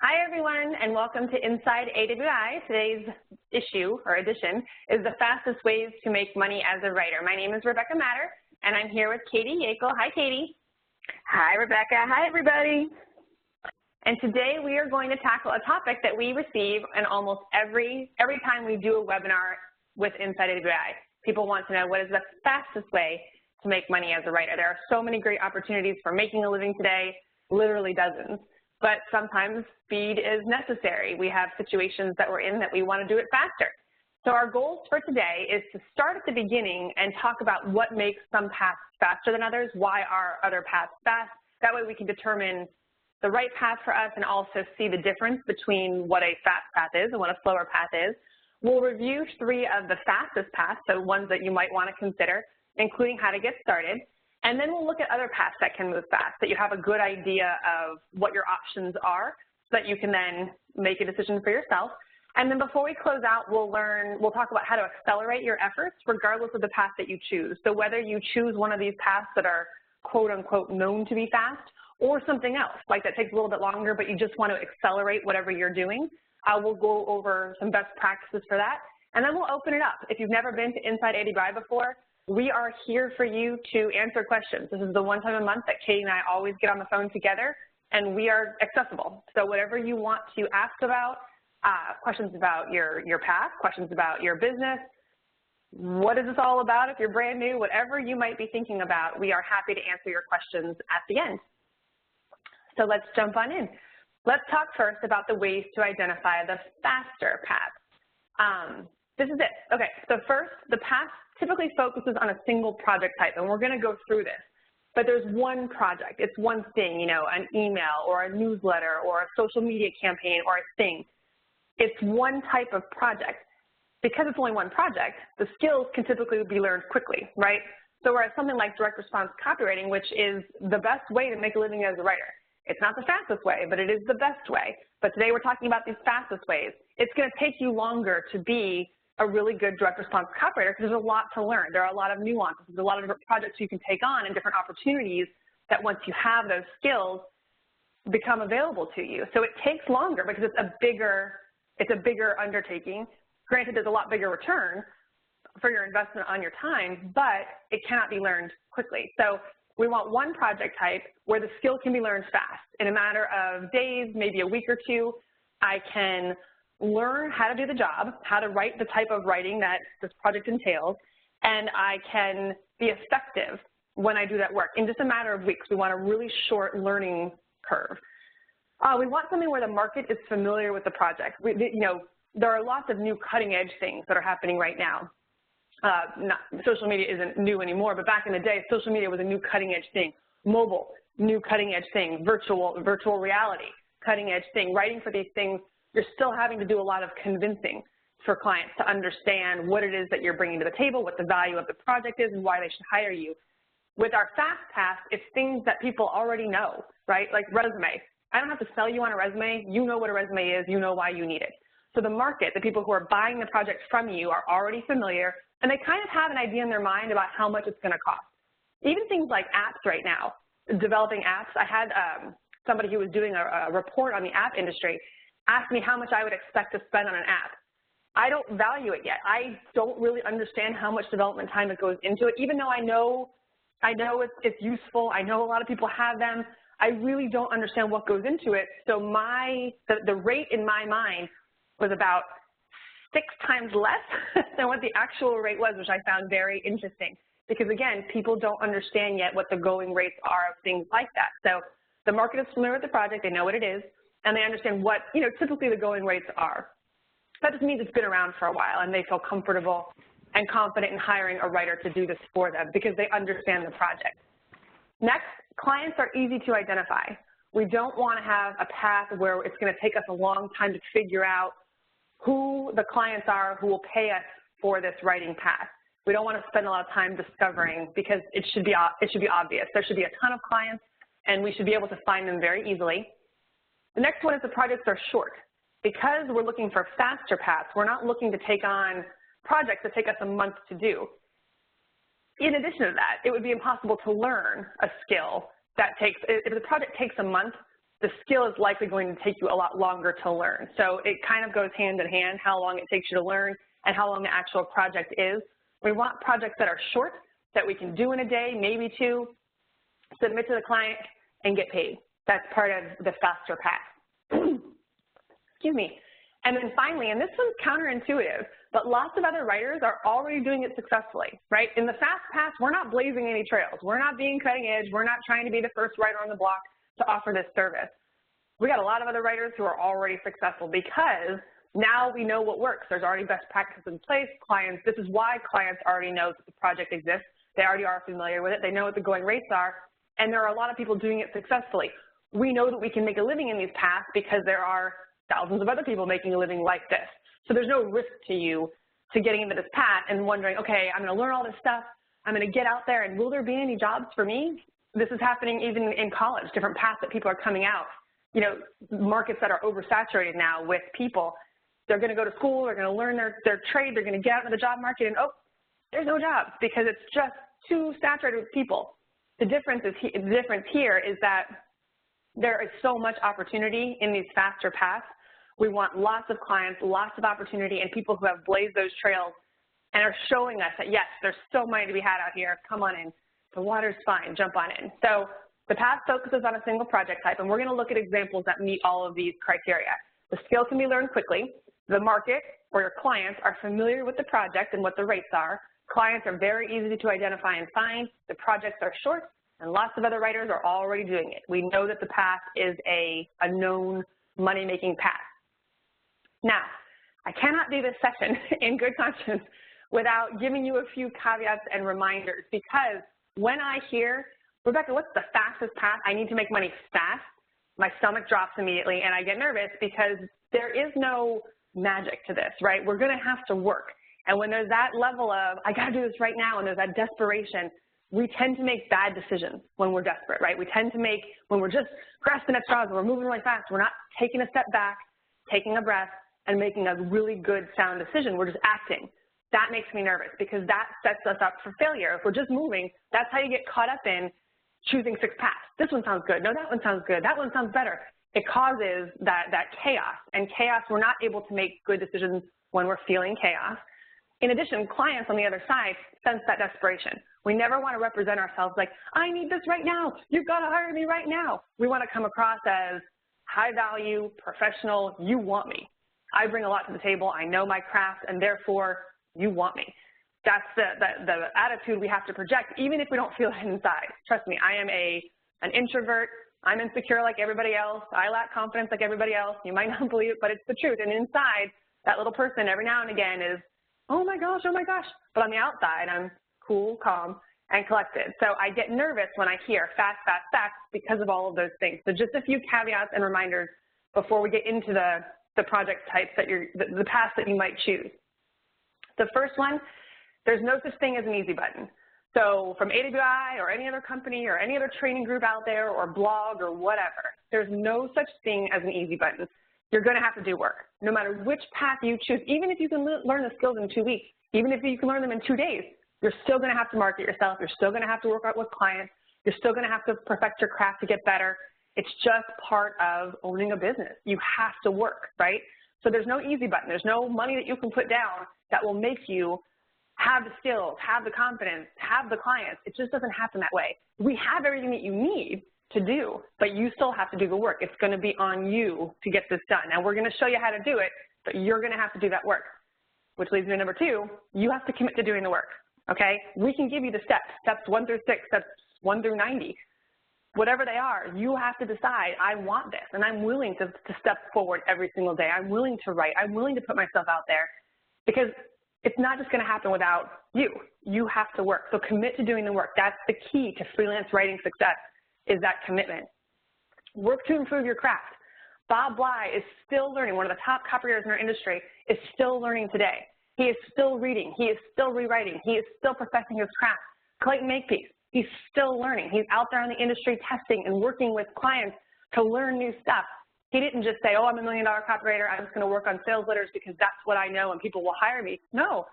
Hi, everyone, and welcome to Inside AWAI. Today's issue, or edition, is the fastest ways to make money as a writer. My name is Rebecca Matter, and I'm here with Katie Yeakle. Hi, Katie. Hi, Rebecca. Hi, everybody. And today we are going to tackle a topic that we receive in almost every time we do a webinar with Inside AWAI. People want to know what is the fastest way to make money as a writer. There are so many great opportunities for making a living today, literally dozens. But sometimes speed is necessary. We have situations that we're in that we want to do it faster. So our goals for today is to start at the beginning and talk about what makes some paths faster than others, why are other paths fast. That way we can determine the right path for us and also see the difference between what a fast path is and what a slower path is. We'll review 3 of the fastest paths, so ones that you might want to consider, including how to get started. And then we'll look at other paths that can move fast, that you have a good idea of what your options are so that you can then make a decision for yourself. And then before we close out, we'll talk about how to accelerate your efforts regardless of the path that you choose. So whether you choose one of these paths that are quote unquote known to be fast or something else, like that takes a little bit longer but you just want to accelerate whatever you're doing, we'll go over some best practices for that. And then we'll open it up. If you've never been to Inside AWAI before, we are here for you to answer questions. This is the one time a month that Katie and I always get on the phone together, and we are accessible. So whatever you want to ask about, questions about your path, questions about your business, what is this all about if you're brand new, whatever you might be thinking about, we are happy to answer your questions at the end. So let's jump on in. Let's talk first about the ways to identify the faster paths. This is it. Okay, so first, the path typically focuses on a single project type, and we're going to go through this. But there's one project. It's one thing, an email or a newsletter or a social media campaign or a thing. It's one type of project. Because it's only one project, the skills can typically be learned quickly, right? So whereas something like direct response copywriting, which is the best way to make a living as a writer, it's not the fastest way, but it is the best way. But today we're talking about these fastest ways. It's going to take you longer to be a really good direct response copywriter because there's a lot to learn. There are a lot of nuances. There's a lot of different projects you can take on and different opportunities that once you have those skills become available to you. So it takes longer because it's a bigger undertaking. Granted, there's a lot bigger return for your investment on your time, but it cannot be learned quickly. So we want one project type where the skill can be learned fast. In a matter of days, maybe a week or two, I can learn how to do the job, how to write the type of writing that this project entails, and I can be effective when I do that work in just a matter of weeks. We want a really short learning curve. We want something where the market is familiar with the project. There are lots of new cutting-edge things that are happening right now. Social media isn't new anymore, but back in the day, social media was a new cutting-edge thing. Mobile, new cutting-edge thing. Virtual reality, cutting-edge thing. Writing for these things, you're still having to do a lot of convincing for clients to understand what it is that you're bringing to the table, what the value of the project is, and why they should hire you. With our fast path, it's things that people already know, right? Like resume. I don't have to sell you on a resume. You know what a resume is. You know why you need it. So the market, the people who are buying the project from you are already familiar, and they kind of have an idea in their mind about how much it's going to cost. Even things like apps right now, developing apps. I had somebody who was doing a report on the app industry ask me how much I would expect to spend on an app. I don't value it yet. I don't really understand how much development time it goes into it, even though I know it's useful. I know a lot of people have them. I really don't understand what goes into it. So the rate in my mind was about 6 times less than what the actual rate was, which I found very interesting. Because again, people don't understand yet what the going rates are of things like that. So the market is familiar with the project, they know what it is, and they understand what, typically the going rates are. That just means it's been around for a while and they feel comfortable and confident in hiring a writer to do this for them because they understand the project. Next, clients are easy to identify. We don't want to have a path where it's going to take us a long time to figure out who the clients are who will pay us for this writing path. We don't want to spend a lot of time discovering because it should be obvious. There should be a ton of clients and we should be able to find them very easily. The next one is the projects are short. Because we're looking for faster paths, we're not looking to take on projects that take us a month to do. In addition to that, it would be impossible to learn a skill that takes, if the project takes a month, the skill is likely going to take you a lot longer to learn. So it kind of goes hand in hand, how long it takes you to learn and how long the actual project is. We want projects that are short, that we can do in a day, maybe two, submit to the client, and get paid. That's part of the faster path. Excuse me. And then finally, and this one's counterintuitive, but lots of other writers are already doing it successfully, right? In the fast path, we're not blazing any trails. We're not being cutting edge. We're not trying to be the first writer on the block to offer this service. We got a lot of other writers who are already successful because now we know what works. There's already best practices in place. Clients, this is why clients already know that the project exists. They already are familiar with it. They know what the going rates are, and there are a lot of people doing it successfully. We know that we can make a living in these paths because there are thousands of other people making a living like this. So there's no risk to you to getting into this path and wondering, okay, I'm going to learn all this stuff. I'm going to get out there, and will there be any jobs for me? This is happening even in college, different paths that people are coming out. You know, markets that are oversaturated now with people. They're going to go to school, they're going to learn their trade, they're going to get out into the job market, and oh, there's no jobs because it's just too saturated with people. The difference here is that there is so much opportunity in these faster paths. We want lots of clients, lots of opportunity, and people who have blazed those trails and are showing us that, yes, there's so money to be had out here. Come on in. The water's fine. Jump on in. So the path focuses on a single project type, and we're going to look at examples that meet all of these criteria. The skill can be learned quickly. The market or your clients are familiar with the project and what the rates are. Clients are very easy to identify and find. The projects are short, and lots of other writers are already doing it. We know that the path is a known money-making path. Now, I cannot do this session in good conscience without giving you a few caveats and reminders, because when I hear, Rebecca, what's the fastest path? I need to make money fast. My stomach drops immediately, and I get nervous because there is no magic to this, right? We're going to have to work. And when there's that level of, I got to do this right now, and there's that desperation, we tend to make bad decisions when we're desperate, right? We tend to make, when we're just grasping at straws and we're moving really fast, we're not taking a step back, taking a breath, and making a really good, sound decision. We're just acting. That makes me nervous because that sets us up for failure. If we're just moving, that's how you get caught up in choosing 6 paths. This one sounds good. No, that one sounds good. That one sounds better. It causes that chaos. And chaos, we're not able to make good decisions when we're feeling chaos. In addition, clients on the other side sense that desperation. We never want to represent ourselves like, I need this right now. You've got to hire me right now. We want to come across as high value, professional, you want me. I bring a lot to the table. I know my craft, and therefore you want me. That's the attitude we have to project, even if we don't feel it inside. Trust me, I am an introvert. I'm insecure like everybody else. I lack confidence like everybody else. You might not believe it, but it's the truth. And inside, that little person every now and again is, oh my gosh, oh my gosh. But on the outside, I'm cool, calm, and collected. So I get nervous when I hear fast, fast, fast because of all of those things. So just a few caveats and reminders before we get into the project types that the paths that you might choose. The first one, there's no such thing as an easy button. So from AWI or any other company or any other training group out there or blog or whatever, there's no such thing as an easy button. You're going to have to do work. No matter which path you choose, even if you can learn the skills in 2 weeks, even if you can learn them in 2 days, you're still going to have to market yourself. You're still going to have to work out with clients. You're still going to have to perfect your craft to get better. It's just part of owning a business. You have to work, right? So there's no easy button. There's no money that you can put down that will make you have the skills, have the confidence, have the clients. It just doesn't happen that way. We have everything that you need to do, but you still have to do the work. It's going to be on you to get this done. Now, we're going to show you how to do it, but you're going to have to do that work, which leads me to number 2. You have to commit to doing the work, okay? We can give you the steps 1 through 6, steps 1 through 90. Whatever they are, you have to decide, I want this, and I'm willing to step forward every single day. I'm willing to write. I'm willing to put myself out there, because it's not just going to happen without you. You have to work. So commit to doing the work. That's the key to freelance writing success, is that commitment. Work to improve your craft. Bob Bly is still learning. One of the top copywriters in our industry is still learning today. He is still reading. He is still rewriting. He is still perfecting his craft. Clayton Makepeace, he's still learning. He's out there in the industry testing and working with clients to learn new stuff. He didn't just say, oh, I'm $1 million copywriter. I'm just going to work on sales letters because that's what I know and people will hire me. No,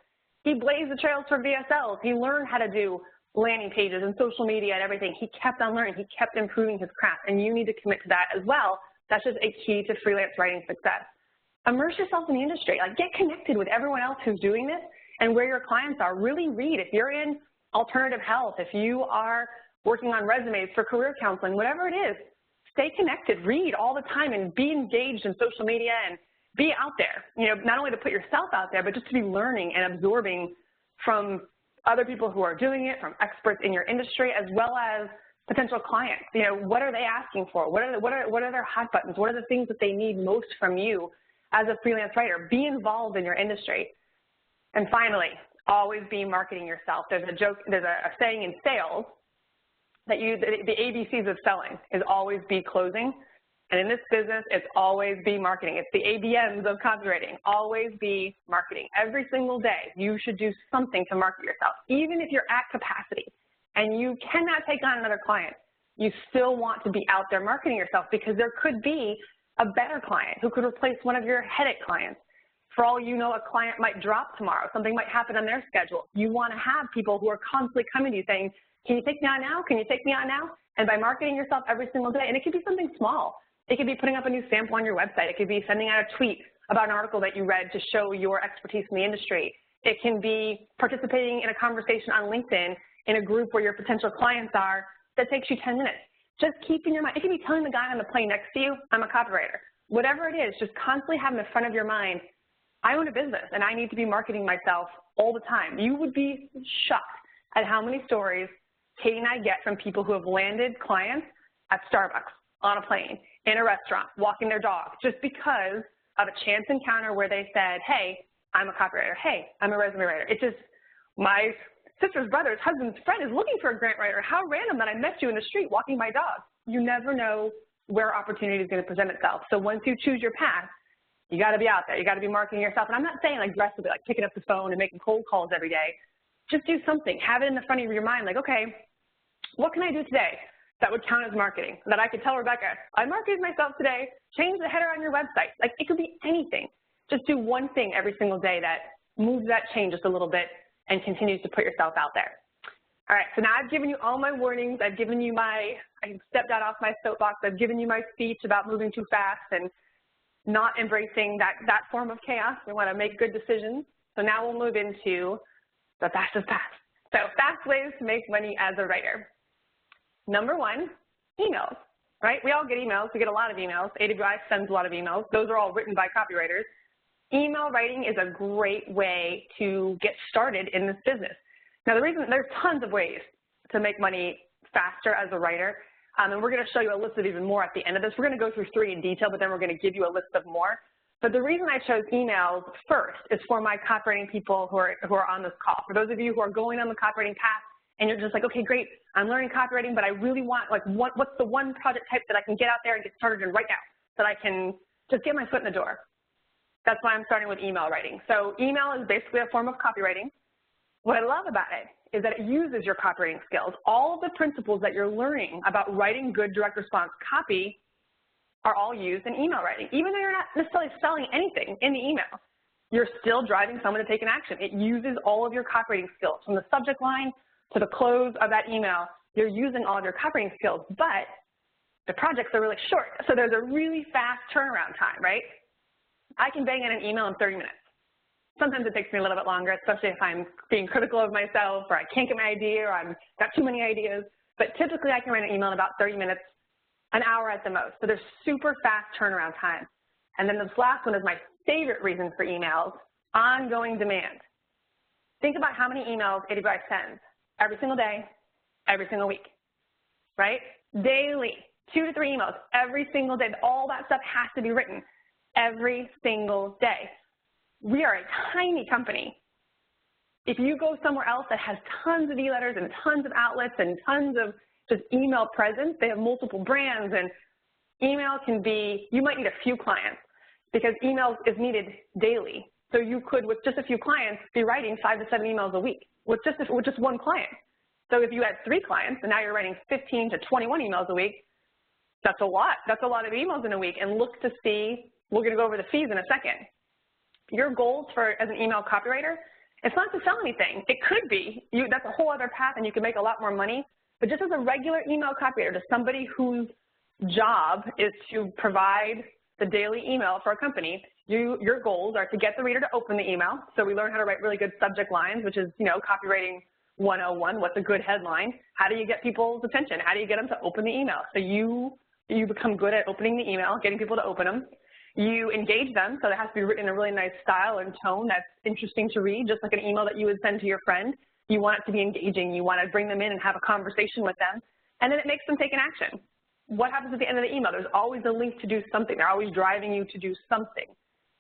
he blazed the trails for VSLs. He learned how to do landing pages and social media and everything. He kept on learning. He kept improving his craft, and you need to commit to that as well. That's just a key to freelance writing success. Immerse yourself in the industry. Like, get connected with everyone else who's doing this and where your clients are. Really read. If you're in alternative health, if you are working on resumes for career counseling, whatever it is, stay connected, read all the time, and be engaged in social media and be out there. You know, not only to put yourself out there, but just to be learning and absorbing from other people who are doing it, from experts in your industry, as well as potential clients. You know, what are they asking for? What are their hot buttons? What are the things that they need most from you as a freelance writer? Be involved in your industry. And finally, always be marketing yourself. There's a saying in sales that the ABCs of selling is always be closing. And in this business, it's always be marketing. It's the ABMs of copywriting. Always be marketing. Every single day, you should do something to market yourself. Even if you're at capacity and you cannot take on another client, you still want to be out there marketing yourself, because there could be a better client who could replace one of your headache clients. For all you know, a client might drop tomorrow. Something might happen on their schedule. You want to have people who are constantly coming to you saying, can you take me on now? Can you take me on now? And by marketing yourself every single day, and it could be something small. It could be putting up a new sample on your website. It could be sending out a tweet about an article that you read to show your expertise in the industry. It can be participating in a conversation on LinkedIn in a group where your potential clients are that takes you 10 minutes. Just keep in your mind. It could be telling the guy on the plane next to you, I'm a copywriter. Whatever it is, just constantly have in the front of your mind, I own a business and I need to be marketing myself all the time. You would be shocked at how many stories Katie and I get from people who have landed clients at Starbucks, on a plane, in a restaurant, walking their dog, just because of a chance encounter where they said, hey, I'm a copywriter. Hey, I'm a resume writer. It's just my sister's brother's husband's friend is looking for a grant writer. How random that I met you in the street walking my dog. You never know where opportunity is going to present itself. So once you choose your path, you got to be out there. You got to be marketing yourself. And I'm not saying like aggressively, like picking up the phone and making cold calls every day. Just do something. Have it in the front of your mind, like, okay, what can I do today that would count as marketing? That I could tell Rebecca, I marketed myself today, change the header on your website. Like, it could be anything. Just do one thing every single day that moves that chain just a little bit and continues to put yourself out there. All right, so now I've given you all my warnings. I've given you I stepped out off my soapbox. I've given you my speech about moving too fast and not embracing that form of chaos. We want to make good decisions. So now we'll move into the fastest path. So fast ways to make money as a writer. Number one, emails, right? We all get emails. We get a lot of emails. AWI sends a lot of emails. Those are all written by copywriters. Email writing is a great way to get started in this business. Now, there's tons of ways to make money faster as a writer, and we're going to show you a list of even more at the end of this. We're going to go through 3 in detail, but then we're going to give you a list of more. But the reason I chose emails first is for my copywriting people who are on this call. For those of you who are going on the copywriting path and you're just like, okay, great, I'm learning copywriting, but I really want, like, what's the one project type that I can get out there and get started in right now so that I can just get my foot in the door? That's why I'm starting with email writing. So email is basically a form of copywriting. What I love about it is that it uses your copywriting skills. All of the principles that you're learning about writing good direct response copy are all used in email writing. Even though you're not necessarily selling anything in the email, you're still driving someone to take an action. It uses all of your copywriting skills. From the subject line to the close of that email, you're using all of your copywriting skills, but the projects are really short. So there's a really fast turnaround time, right? I can bang in an email in 30 minutes. Sometimes it takes me a little bit longer, especially if I'm being critical of myself or I can't get my idea or I've got too many ideas. But typically I can write an email in about 30 minutes, an hour at the most. So there's super fast turnaround time. And then this last one is my favorite reason for emails, ongoing demand. Think about how many emails AWI sends every single day, every single week, right? Daily, 2 to 3 emails every single day. All that stuff has to be written every single day. We are a tiny company. If you go somewhere else that has tons of e-letters and tons of outlets and tons of just email presence, they have multiple brands, and email can be, you might need a few clients because email is needed daily. So you could, with just a few clients, be writing 5 to 7 emails a week with just one client. So if you had 3 clients and now you're writing 15 to 21 emails a week, that's a lot. That's a lot of emails in a week. And look to see, we're going to go over the fees in a second. Your goals as an email copywriter It's not to sell anything. It could be. That's a whole other path, and you can make a lot more money. But just as a regular email copywriter, to somebody whose job is to provide the daily email for a company, your goals are to get the reader to open the email. So we learn how to write really good subject lines, which is, copywriting 101. What's a good headline? How do you get people's attention? How do you get them to open the email? So you become good at opening the email, getting people to open them. You engage them, so it has to be written in a really nice style and tone that's interesting to read, just like an email that you would send to your friend. You want it to be engaging. You want to bring them in and have a conversation with them, and then it makes them take an action. What happens at the end of the email? There's always a link to do something. They're always driving you to do something.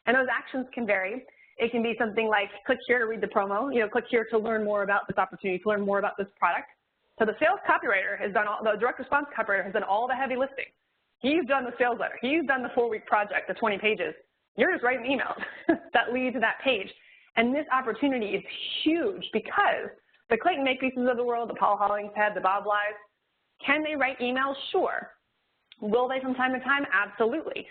And those actions can vary. It can be something like, click here to read the promo, click here to learn more about this opportunity, to learn more about this product. So the sales copywriter has done the direct response copywriter has done all the heavy lifting. He's done the sales letter. He's done the 4-week project, the 20 pages. You're just writing emails that lead to that page. And this opportunity is huge because the Clayton Makepeaces of the world, the Paul Hollingshead, the Bob Lives, can they write emails? Sure. Will they from time to time? Absolutely.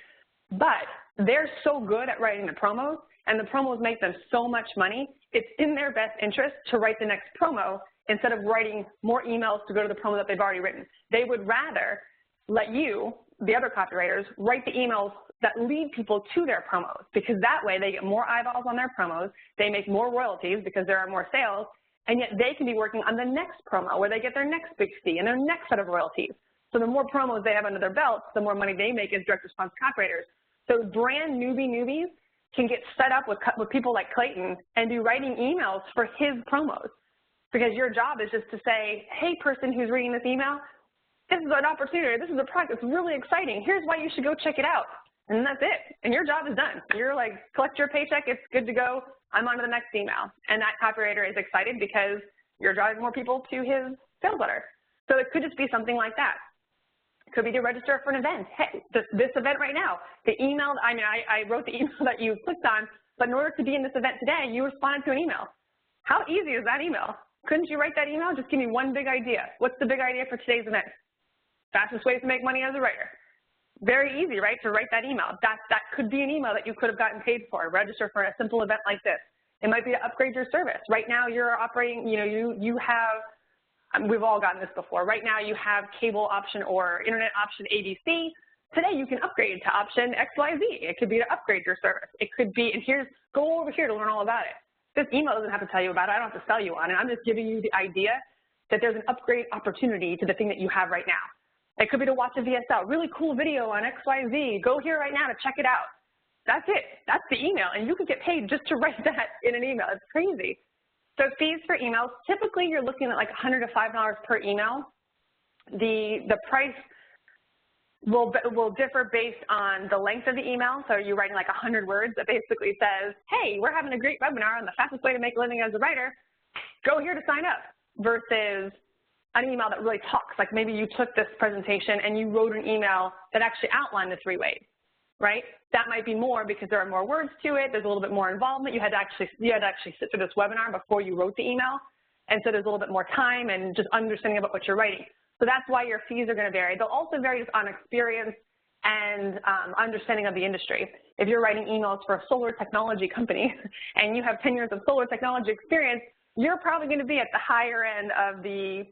But they're so good at writing the promos, and the promos make them so much money, it's in their best interest to write the next promo instead of writing more emails to go to the promo that they've already written. They would rather let you, the other copywriters, write the emails that lead people to their promos, because that way they get more eyeballs on their promos, they make more royalties because there are more sales, and yet they can be working on the next promo where they get their next big fee and their next set of royalties. So the more promos they have under their belts, the more money they make as direct response copywriters. So brand newbies can get set up with people like Clayton and be writing emails for his promos, because your job is just to say, hey, person who's reading this email, this is an opportunity, this is a product that's really exciting, here's why you should go check it out. And that's it. And your job is done. You're like, collect your paycheck, it's good to go, I'm on to the next email. And that copywriter is excited because you're driving more people to his sales letter. So it could just be something like that. It could be to register for an event. Hey, this event right now, the email, I wrote the email that you clicked on, but in order to be in this event today, you responded to an email. How easy is that email? Couldn't you write that email? Just give me one big idea. What's the big idea for today's event? Fastest ways to make money as a writer. Very easy, right, to write that email. That could be an email that you could have gotten paid for. Register for a simple event like this. It might be to upgrade your service. Right now you're operating, you have, we've all gotten this before. Right now you have cable option or internet option ABC. Today you can upgrade to option XYZ. It could be to upgrade your service. It could be, and go over here to learn all about it. This email doesn't have to tell you about it. I don't have to sell you on it. I'm just giving you the idea that there's an upgrade opportunity to the thing that you have right now. It could be to watch a VSL, really cool video on XYZ. Go here right now to check it out. That's it. That's the email, and you could get paid just to write that in an email. It's crazy. So fees for emails, typically you're looking at like $100 to $5 per email. The price will differ based on the length of the email. So you're writing like 100 words that basically says, hey, we're having a great webinar on the fastest way to make a living as a writer. Go here to sign up, versus an email that really talks. Like maybe you took this presentation and you wrote an email that actually outlined the 3 ways, right? That might be more because there are more words to it. There's a little bit more involvement. You had to actually sit through this webinar before you wrote the email. And so there's a little bit more time and just understanding about what you're writing. So that's why your fees are going to vary. They'll also vary just on experience and understanding of the industry. If you're writing emails for a solar technology company and you have 10 years of solar technology experience, you're probably going to be at the higher end of the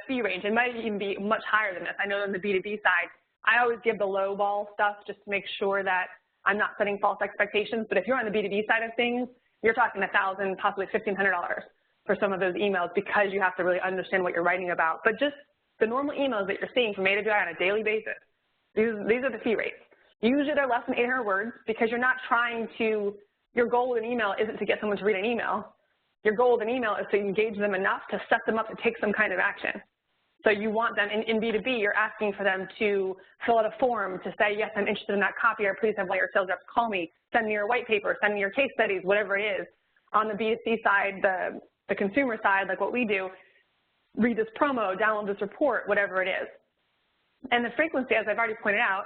fee range. It might even be much higher than this. I know on the B2B side, I always give the low ball stuff just to make sure that I'm not setting false expectations. But if you're on the B2B side of things, you're talking $1,000, possibly $1,500 for some of those emails, because you have to really understand what you're writing about. But just the normal emails that you're seeing from AWI on a daily basis, these are the fee rates. Usually they're less than 800 words, because you're not trying to, your goal with an email isn't to get someone to read an email. Your goal with an email is to engage them enough to set them up to take some kind of action. So you want them, in B2B, you're asking for them to fill out a form to say, yes, I'm interested in that copy, or please have one of your sales reps call me, send me your white paper, send me your case studies, whatever it is. On the B2C side, the consumer side, like what we do, read this promo, download this report, whatever it is. And the frequency, as I've already pointed out,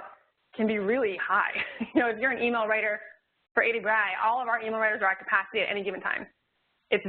can be really high. If you're an email writer for AWI, all of our email writers are at capacity at any given time. It's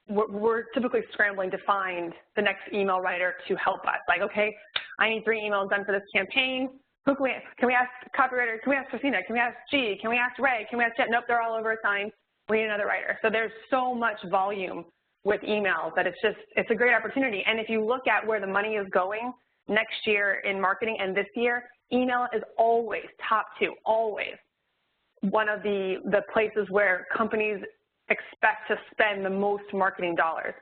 we're typically scrambling to find the next email writer to help us. Like, okay, I need 3 emails done for this campaign. Can we ask copywriter? Can we ask Christina? Can we ask G? Can we ask Ray? Can we ask Jet? Nope, they're all over assigned. we need another writer. So there's so much volume with emails that it's a great opportunity. And if you look at where the money is going next year in marketing and this year, email is always top two, always one of the places where companies expect to spend the most marketing dollars.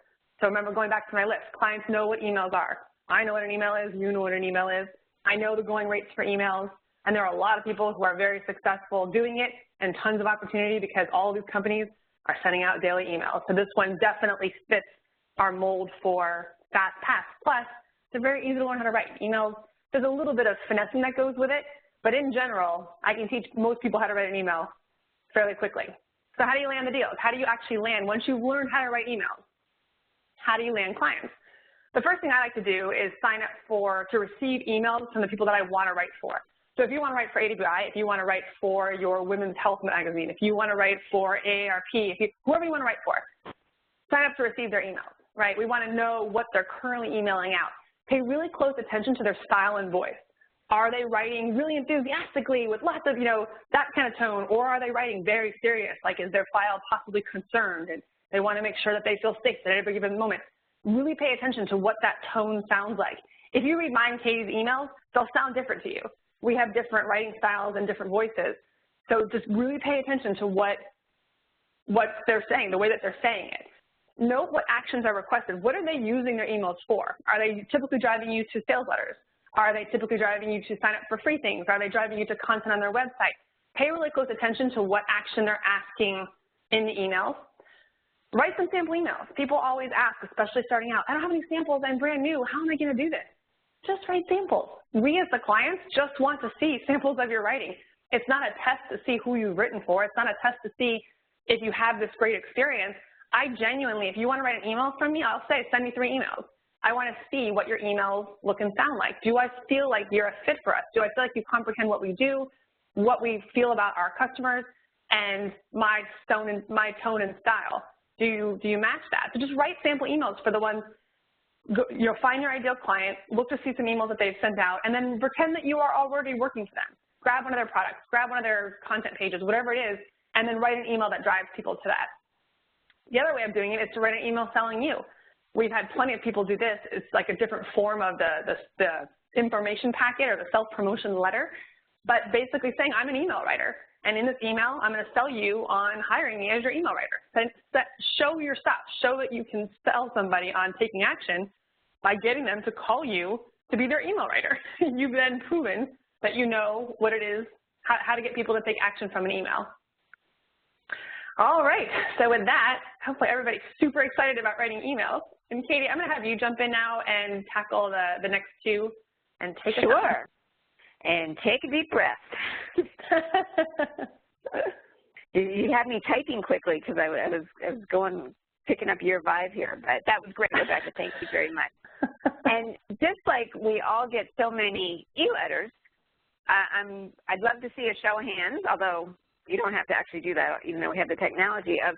So remember, going back to my list, clients know what emails are. I know what an email is, you know what an email is. I know the going rates for emails, and there are a lot of people who are very successful doing it and tons of opportunity because all of these companies are sending out daily emails. So this one definitely fits our mold for fast pass. Plus, they're very easy to learn how to write. Emails, there's a little bit of finessing that goes with it, but in general, I can teach most people how to write an email fairly quickly. So how do you land the deals? How do you actually land, once you've learned how to write emails, how do you land clients? The first thing I like to do is sign up to receive emails from the people that I want to write for. So if you want to write for AWI, if you want to write for your Women's Health magazine, if you want to write for AARP, whoever you want to write for, sign up to receive their emails, right? We want to know what they're currently emailing out. Pay really close attention to their style and voice. Are they writing really enthusiastically with lots of, that kind of tone, or are they writing very serious, like is their file possibly concerned and they want to make sure that they feel safe at every given moment? Really pay attention to what that tone sounds like. If you read mine and Katie's emails, they'll sound different to you. We have different writing styles and different voices. So just really pay attention to what they're saying, the way that they're saying it. Note what actions are requested. What are they using their emails for? Are they typically driving you to sales letters? Are they typically driving you to sign up for free things? Are they driving you to content on their website? Pay really close attention to what action they're asking in the emails. Write some sample emails. People always ask, especially starting out, I don't have any samples, I'm brand new, how am I going to do this? Just write samples. We as the clients just want to see samples of your writing. It's not a test to see who you've written for. It's not a test to see if you have this great experience. I genuinely, if you want to write an email from me, I'll say, send me 3 emails. I want to see what your emails look and sound like. Do I feel like you're a fit for us? Do I feel like you comprehend what we do, what we feel about our customers, and my tone and style? Do you match that? So just write sample emails for the ones. You'll find your ideal client, look to see some emails that they've sent out, and then pretend that you are already working for them. Grab one of their products, grab one of their content pages, whatever it is, and then write an email that drives people to that. The other way of doing it is to write an email selling you. We've had plenty of people do this. It's like a different form of the information packet or the self-promotion letter, but basically saying, I'm an email writer, and in this email, I'm going to sell you on hiring me as your email writer. Show your stuff. Show that you can sell somebody on taking action by getting them to call you to be their email writer. You've then proven that you know what it is, how to get people to take action from an email. All right, so with that, hopefully everybody's super excited about writing emails. And Katie, I'm going to have you jump in now and tackle the next 2 and take us out. Sure. And take a deep breath. You had me typing quickly because I was picking up your vibe here, but that was great, Rebecca. Thank you very much. And just like we all get so many e-letters, I'd love to see a show of hands, although you don't have to actually do that, even though we have the technology of,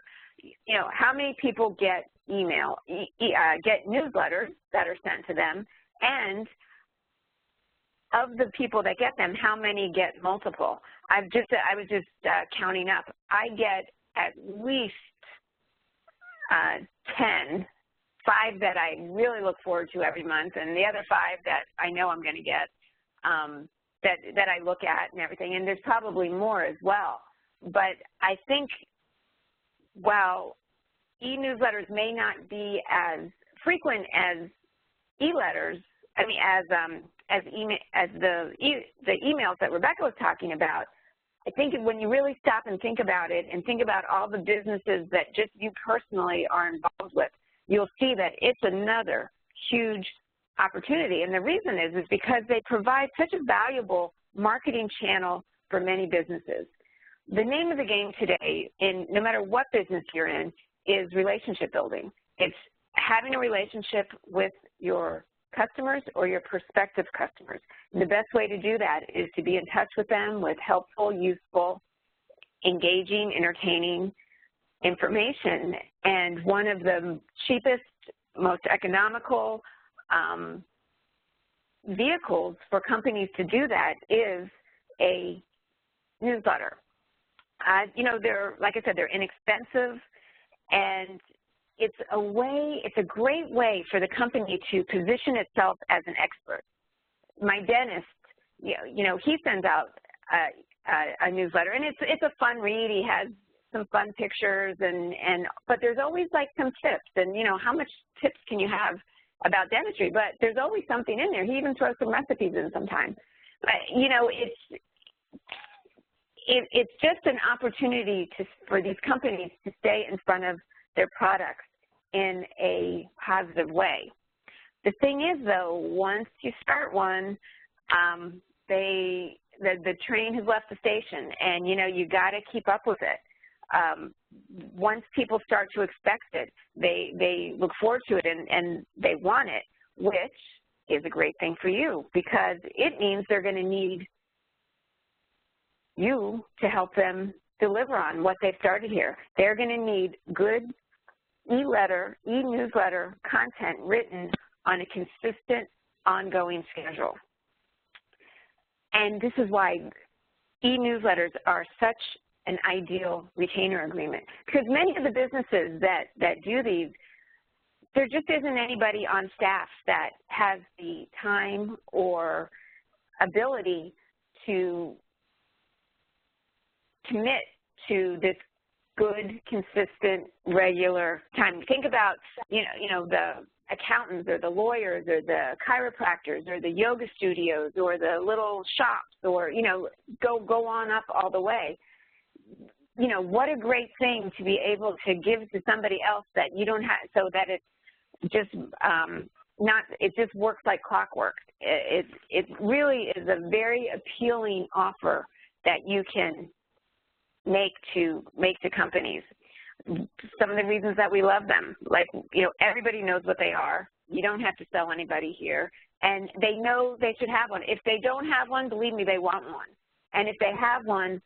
how many people get get newsletters that are sent to them, and of the people that get them, how many get multiple? I was just counting up. I get at least 10, 5 that I really look forward to every month, and the other 5 that I know I'm going to get that I look at and everything. And there's probably more as well. But I think while e-newsletters may not be as frequent as e-letters, as the emails that Rebecca was talking about, I think when you really stop and think about it and think about all the businesses that just you personally are involved with, you'll see that it's another huge opportunity. And the reason is because they provide such a valuable marketing channel for many businesses. The name of the game today, no matter what business you're in, is relationship building. It's having a relationship with your customers or your prospective customers. And the best way to do that is to be in touch with them with helpful, useful, engaging, entertaining information. And one of the cheapest, most economical vehicles for companies to do that is a newsletter. You know, like I said, they're inexpensive, and it's a great way for the company to position itself as an expert. My dentist, you know, he sends out a newsletter, and it's a fun read. He has some fun pictures, but there's always like some tips, and you know, how much tips can you have about dentistry? But there's always something in there. He even throws some recipes in sometimes. But you know, it's just an opportunity for these companies to stay in front of their products in a positive way. The thing is, though, once you start one, the train has left the station, and you know, you got to keep up with it. Once people start to expect it, they look forward to it, and they want it, which is a great thing for you, because it means they're going to need you to help them deliver on what they've started here. They're going to need good e-newsletter content written on a consistent, ongoing schedule. And this is why e-newsletters are such an ideal retainer agreement, because many of the businesses that do these, there just isn't anybody on staff that has the time or ability to commit to this good, consistent, regular time. Think about, you know, the accountants or the lawyers or the chiropractors or the yoga studios or the little shops, or, you know, go on up all the way. You know, what a great thing to be able to give to somebody else that you don't have, so that it's just it just works like clockwork. It really is a very appealing offer that you can make to companies. Some of the reasons that we love them, like, you know, everybody knows what they are. You don't have to sell anybody here, and they know they should have one. If they don't have one, believe me, they want one. And if they have one,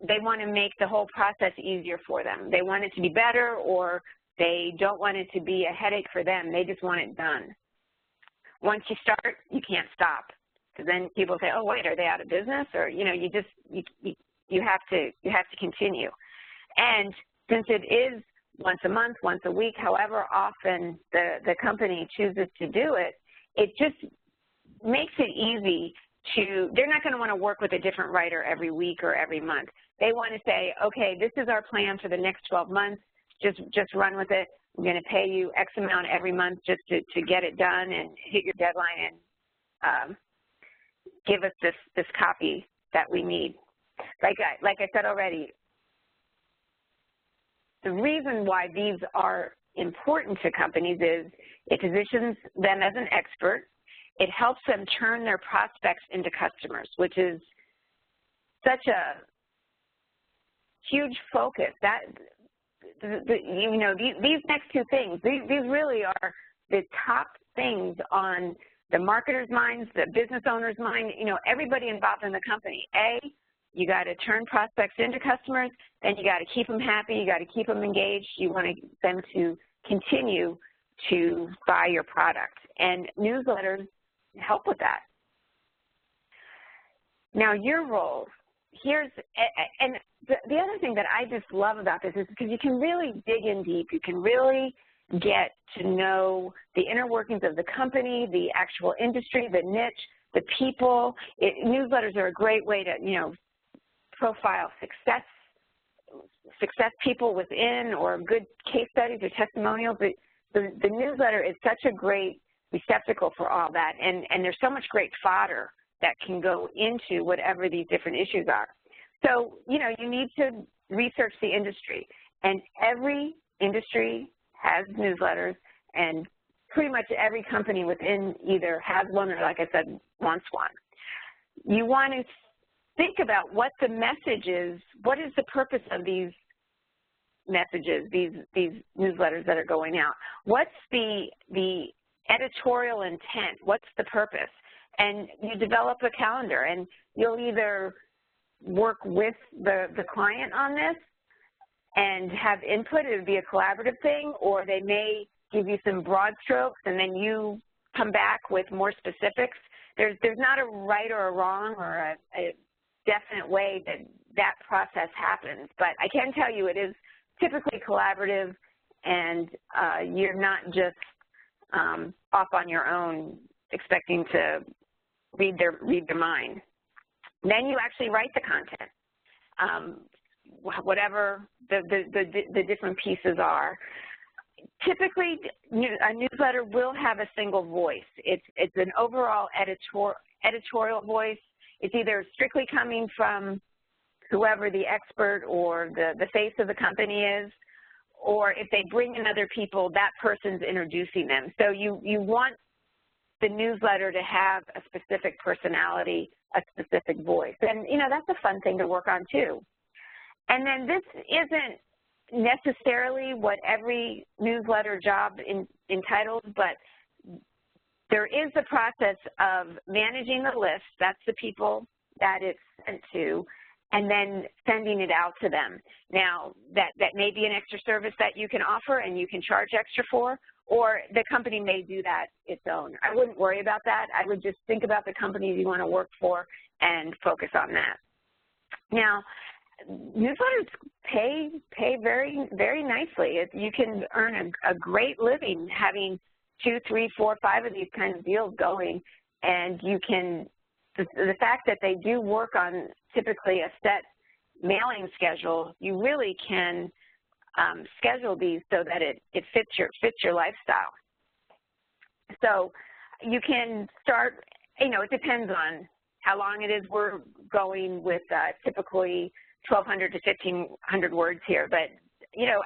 they want to make the whole process easier for them. They want it to be better, or they don't want it to be a headache for them. They just want it done. Once you start, you can't stop, because then people say, "Oh, wait, are they out of business?" Or, you know, you have to continue. And since it is once a month, once a week, however often the company chooses to do it, it just makes it easy to, they're not going to want to work with a different writer every week or every month. They want to say, okay, this is our plan for the next 12 months, just run with it. I'm going to pay you X amount every month just to get it done and hit your deadline, and give us this copy that we need. Like I said already, the reason why these are important to companies is it positions them as an expert. It helps them turn their prospects into customers, which is such a huge focus. That, you know, these next two things, these really are the top things on the marketer's minds, the business owner's mind, you know, everybody involved in the company. You got to turn prospects into customers, then you got to keep them happy, you got to keep them engaged, you want them to continue to buy your product. And newsletters help with that. Now, your role, and the other thing that I just love about this is because you can really dig in deep, you can really get to know the inner workings of the company, the actual industry, the niche, the people. Newsletters are a great way to, you know, profile success people within, or good case studies or testimonials. The newsletter is such a great receptacle for all that, and there's so much great fodder that can go into whatever these different issues are. So, you know, you need to research the industry, and every industry has newsletters, and pretty much every company within either has one or, like I said, wants one. You want to think about what the message is, what is the purpose of these messages, these newsletters that are going out. What's the editorial intent? What's the purpose? And you develop a calendar, and you'll either work with the client on this and have input. It would be a collaborative thing, or they may give you some broad strokes, and then you come back with more specifics. There's not a right or a wrong or a definite way that process happens. But I can tell you it is typically collaborative, and you're not just off on your own expecting to read their mind. Then you actually write the content, whatever the different pieces are. Typically, a newsletter will have a single voice. It's an overall editorial voice. It's either strictly coming from whoever the expert or the face of the company is, or if they bring in other people, that person's introducing them. So you want the newsletter to have a specific personality, a specific voice. And, that's a fun thing to work on, too. And then this isn't necessarily what every newsletter job entitles, but there is the process of managing the list. That's the people that it's sent to, and then sending it out to them. Now, that may be an extra service that you can offer and you can charge extra for, or the company may do that its own. I wouldn't worry about that. I would just think about the companies you want to work for and focus on that. Now, newsletters pay very, very nicely. You can earn a great living having 2, 3, 4, 5 of these kinds of deals going, and you can, the fact that they do work on typically a set mailing schedule, you really can schedule these so that it fits your lifestyle. So you can start, it depends on how long it is. We're going with typically 1,200 to 1,500 words here, but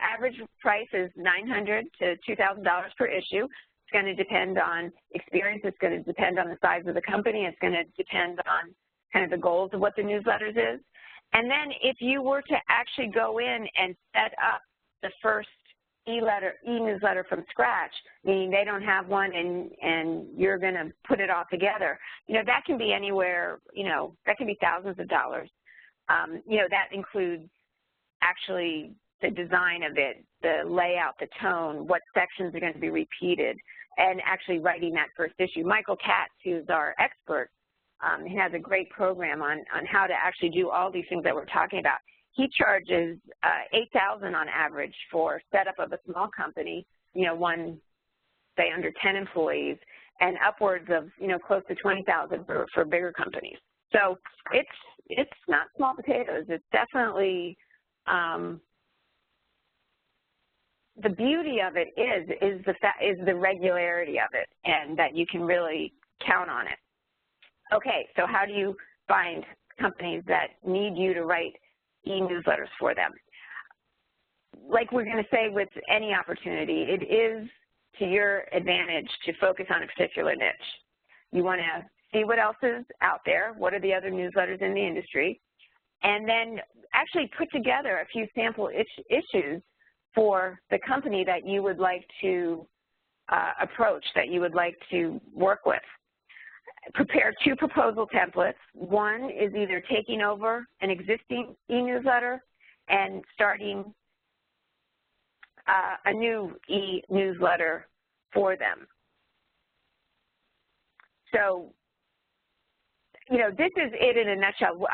average price is $900 to $2,000 per issue. It's going to depend on experience. It's going to depend on the size of the company. It's going to depend on kind of the goals of what the newsletters is. And then if you were to actually go in and set up the first e-newsletter from scratch, meaning they don't have one and you're going to put it all together, that can be anywhere, that can be thousands of dollars. That includes actually the design of it, the layout, the tone, what sections are going to be repeated, and actually writing that first issue. Michael Katz, who's our expert, he has a great program on how to actually do all these things that we're talking about. He charges $8,000 on average for setup of a small company, one, say, under 10 employees, and upwards of, close to $20,000 for bigger companies. So it's not small potatoes. It's definitely the beauty of it is the regularity of it, and that you can really count on it. Okay, so how do you find companies that need you to write e-newsletters for them? Like we're going to say with any opportunity, it is to your advantage to focus on a particular niche. You want to see what else is out there, what are the other newsletters in the industry, and then actually put together a few sample issues for the company that you would like to approach, that you would like to work with. Prepare 2 proposal templates. One is either taking over an existing e-newsletter and starting a new e-newsletter for them. So, this is it in a nutshell.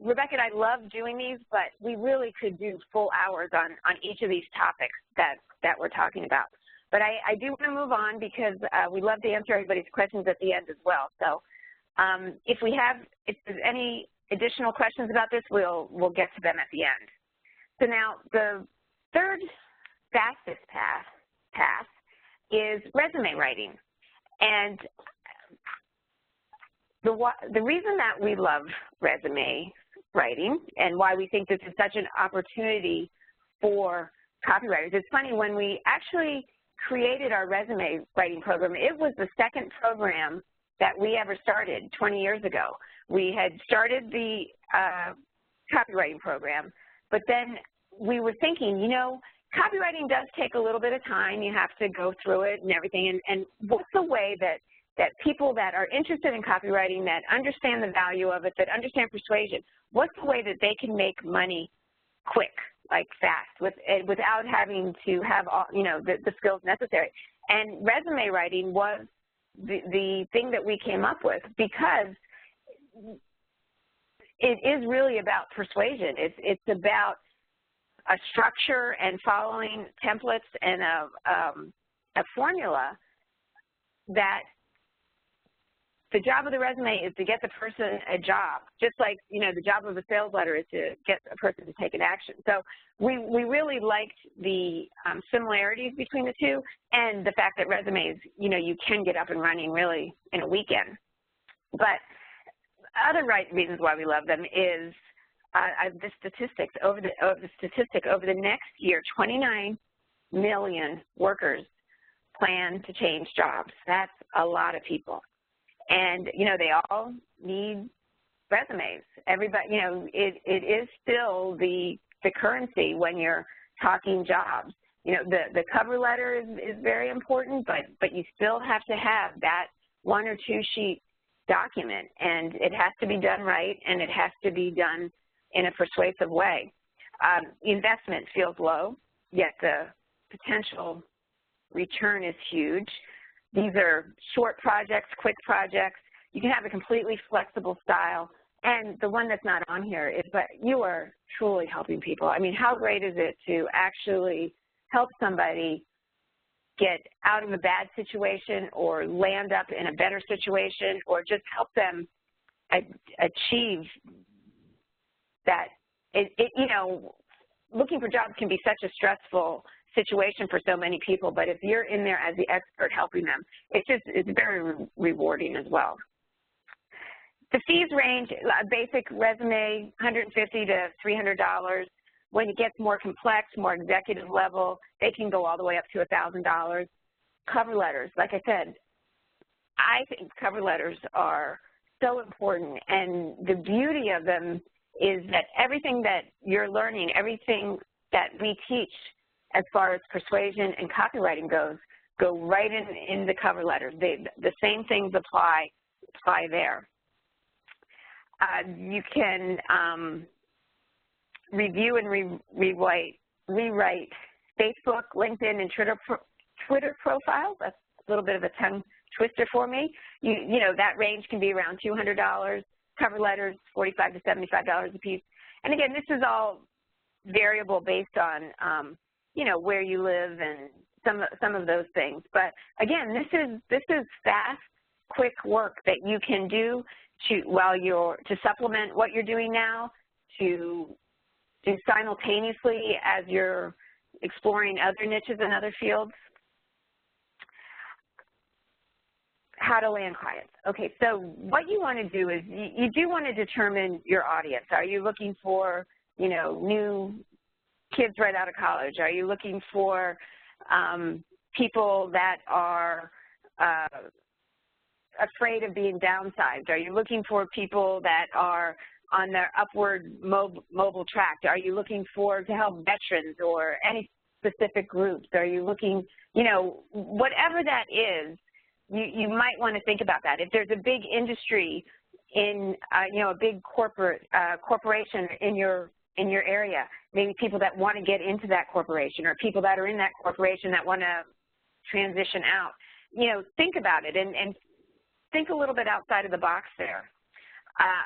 Rebecca and I love doing these, but we really could do full hours on each of these topics that we're talking about. But I do want to move on because we love to answer everybody's questions at the end as well. So if there's any additional questions about this, we'll get to them at the end. So now the third fastest path is resume writing. And the reason that we love resume writing and why we think this is such an opportunity for copywriters, it's funny, when we actually created our resume writing program, it was the second program that we ever started 20 years ago. We had started the copywriting program, but then we were thinking, copywriting does take a little bit of time. You have to go through it and everything, and what's the way that people that are interested in copywriting, that understand the value of it, that understand persuasion, what's the way that they can make money quick, like fast, without having to have all, the skills necessary? And resume writing was the thing that we came up with, because it is really about persuasion. It's about a structure and following templates and a formula that the job of the resume is to get the person a job, just like, you know, the job of a sales letter is to get a person to take an action. So we really liked the similarities between the two, and the fact that resumes, you know, you can get up and running really in a weekend. But other reasons why we love them is the statistics. Over the next year, 29 million workers plan to change jobs. That's a lot of people. And, you know, they all need resumes. Everybody, you know, it is still the currency when you're talking jobs. You know, the cover letter is very important, but you still have to have that 1 or 2 sheet document, and it has to be done right, and it has to be done in a persuasive way. Investment feels low, yet the potential return is huge. These are short projects, quick projects. You can have a completely flexible style. And the one that's not on here is that you are truly helping people. I mean, how great is it to actually help somebody get out of a bad situation or land up in a better situation, or just help them achieve that. You know, looking for jobs can be such a stressful situation for so many people, but if you're in there as the expert helping them, it's very rewarding as well. The fees range, a basic resume, $150 to $300. When it gets more complex, more executive level, they can go all the way up to $1,000. Cover letters, like I said, I think cover letters are so important, and the beauty of them is that everything that you're learning, everything that we teach as far as persuasion and copywriting goes, go right in the cover letters. The same things apply there. You can review and rewrite Facebook, LinkedIn, and Twitter profiles. That's a little bit of a tongue twister for me. You know, that range can be around $200. Cover letters, $45 to $75 a piece. And again, this is all variable based on you know, where you live and some of those things. But again, this is fast, quick work that you can do to supplement what you're doing now, to do simultaneously as you're exploring other niches and other fields. How to land clients. Okay, so what you want to do is you do want to determine your audience. Are you looking for, you know, new kids right out of college? Are you looking for people that are afraid of being downsized? Are you looking for people that are on their upward mobile track? Are you looking to help veterans or any specific groups? Are you looking, you know, whatever that is, you might want to think about that. If there's a big industry in, you know, a big corporation in your area, maybe people that want to get into that corporation, or people that are in that corporation that want to transition out, you know, think about it and think a little bit outside of the box there.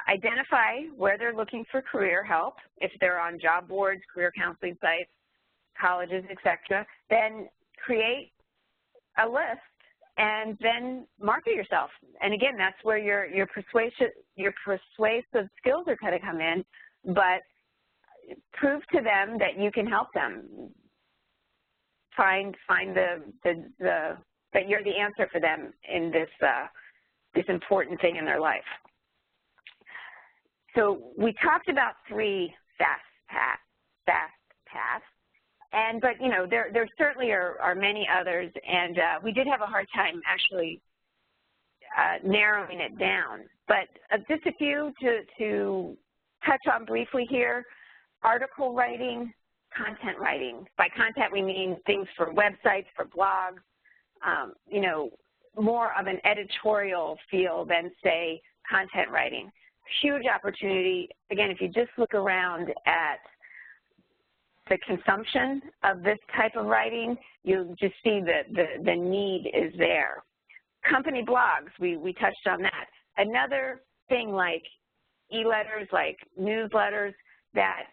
Identify where they're looking for career help. If they're on job boards, career counseling sites, colleges, etc., then create a list and then market yourself. And again, that's where your persuasive skills are going to come in, but prove to them that you can help them find that you're the answer for them in this important thing in their life. So we talked about 3 fast paths, but you know, there certainly are many others, and we did have a hard time actually narrowing it down. But just a few to touch on briefly here: article writing, content writing. By content, we mean things for websites, for blogs, you know, more of an editorial feel than, say, content writing. Huge opportunity. Again, if you just look around at the consumption of this type of writing, you'll just see that the need is there. Company blogs, we touched on that. Another thing like e-letters, like newsletters, that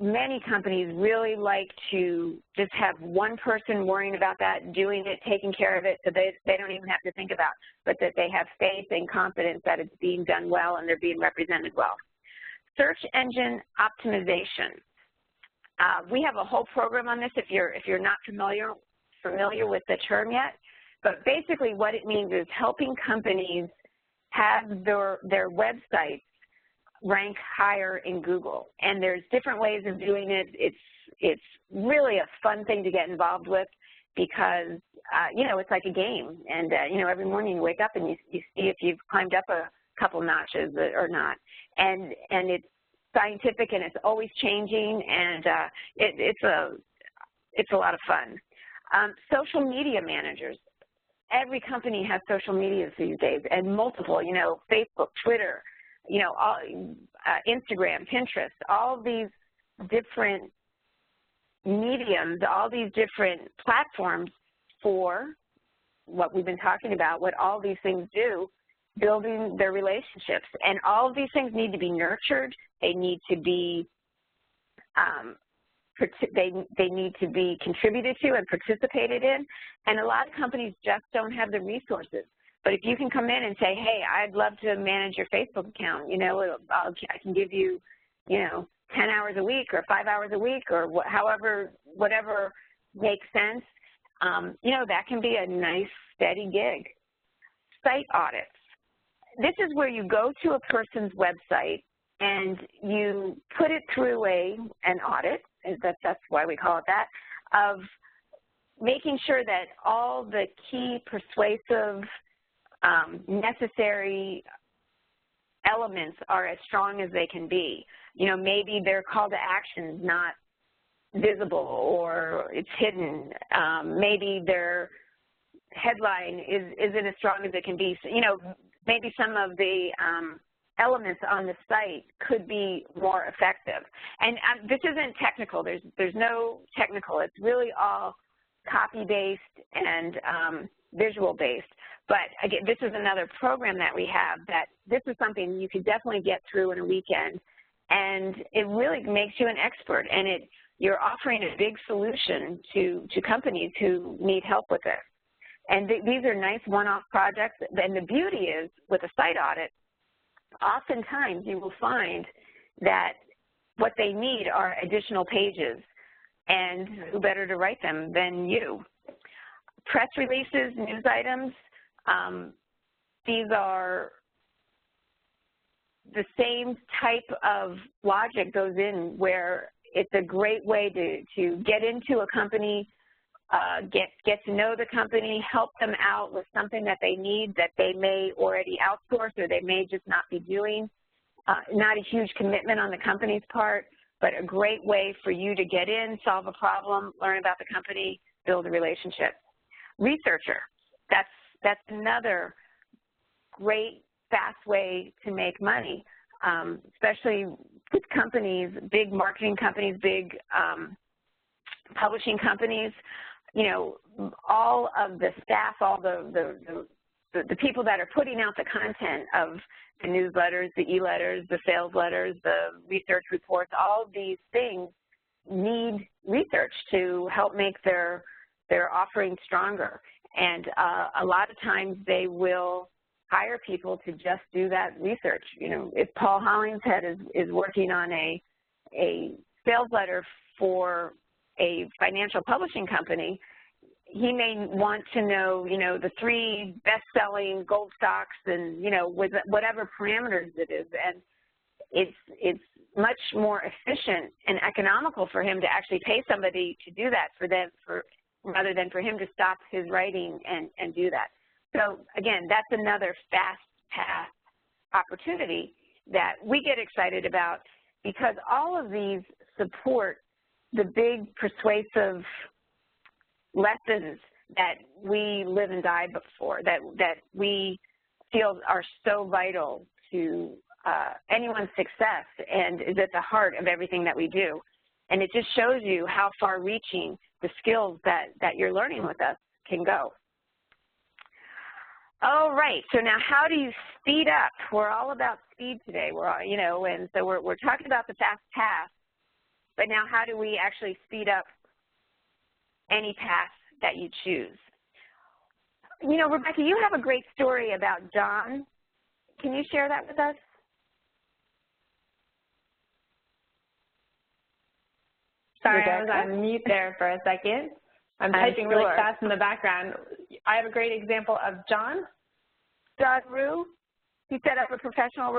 many companies really like to just have one person worrying about that, doing it, taking care of it, so they don't even have to think about, but that they have faith and confidence that it's being done well and they're being represented well. Search engine optimization. We have a whole program on this if you're not familiar with the term yet, but basically what it means is helping companies have their websites rank higher in Google. And there's different ways of doing it. It's really a fun thing to get involved with because, you know, it's like a game. And, you know, every morning you wake up and you see if you've climbed up a couple notches or not. And it's scientific and it's always changing, and it's a lot of fun. Social media managers. Every company has social media these days, and multiple, you know, Facebook, Twitter, you know, Instagram, Pinterest, all these different mediums, all these different platforms for what we've been talking about, what all these things do, building their relationships. And all of these things need to be nurtured. They need to be they need to be contributed to and participated in. And a lot of companies just don't have the resources. But if you can come in and say, hey, I'd love to manage your Facebook account, you know, I can give you, you know, 10 hours a week or 5 hours a week or whatever makes sense, you know, that can be a nice, steady gig. Site audits. This is where you go to a person's website and you put it through an audit, that's why we call it that, of making sure that all the key persuasive, necessary elements are as strong as they can be. You know, maybe their call to action is not visible or it's hidden. Maybe their headline isn't as strong as it can be. So, you know, maybe some of the elements on the site could be more effective. And this isn't technical. There's no technical. It's really all copy-based and visual-based. But again, this is another program that we have that this is something you could definitely get through in a weekend, and it really makes you an expert, and you're offering a big solution to companies who need help with this. And these are nice one-off projects, and the beauty is with a site audit, oftentimes you will find that what they need are additional pages, and who better to write them than you. Press releases, news items, these are the same type of logic goes in where it's a great way to get into a company, get to know the company, help them out with something that they need that they may already outsource or they may just not be doing. Not a huge commitment on the company's part, but a great way for you to get in, solve a problem, learn about the company, build a relationship. Researcher, that's another great, fast way to make money, especially with companies, big marketing companies, big publishing companies. You know, all of the staff, all the people that are putting out the content of the newsletters, the e-letters, the sales letters, the research reports, all of these things need research to help make their offering stronger. And a lot of times they will hire people to just do that research. You know, if Paul Hollingshead is working on a sales letter for a financial publishing company, he may want to know, you know, the 3 best-selling gold stocks and, you know, with whatever parameters it is. And it's much more efficient and economical for him to actually pay somebody to do that rather than for him to stop his writing and do that. So, again, that's another fast path opportunity that we get excited about because all of these support the big persuasive lessons that we live and die for, that we feel are so vital to anyone's success and is at the heart of everything that we do. And it just shows you how far-reaching the skills that you're learning with us can go. All right, so now how do you speed up? We're all about speed today. We're all, and so we're talking about the fast path, but now how do we actually speed up any path that you choose? Rebecca, you have a great story about John. Can you share that with us? Sorry, Rebecca? I was on mute there for a second. I'm typing really fast in the background. I have a great example of John. John Rue, he set up a professional,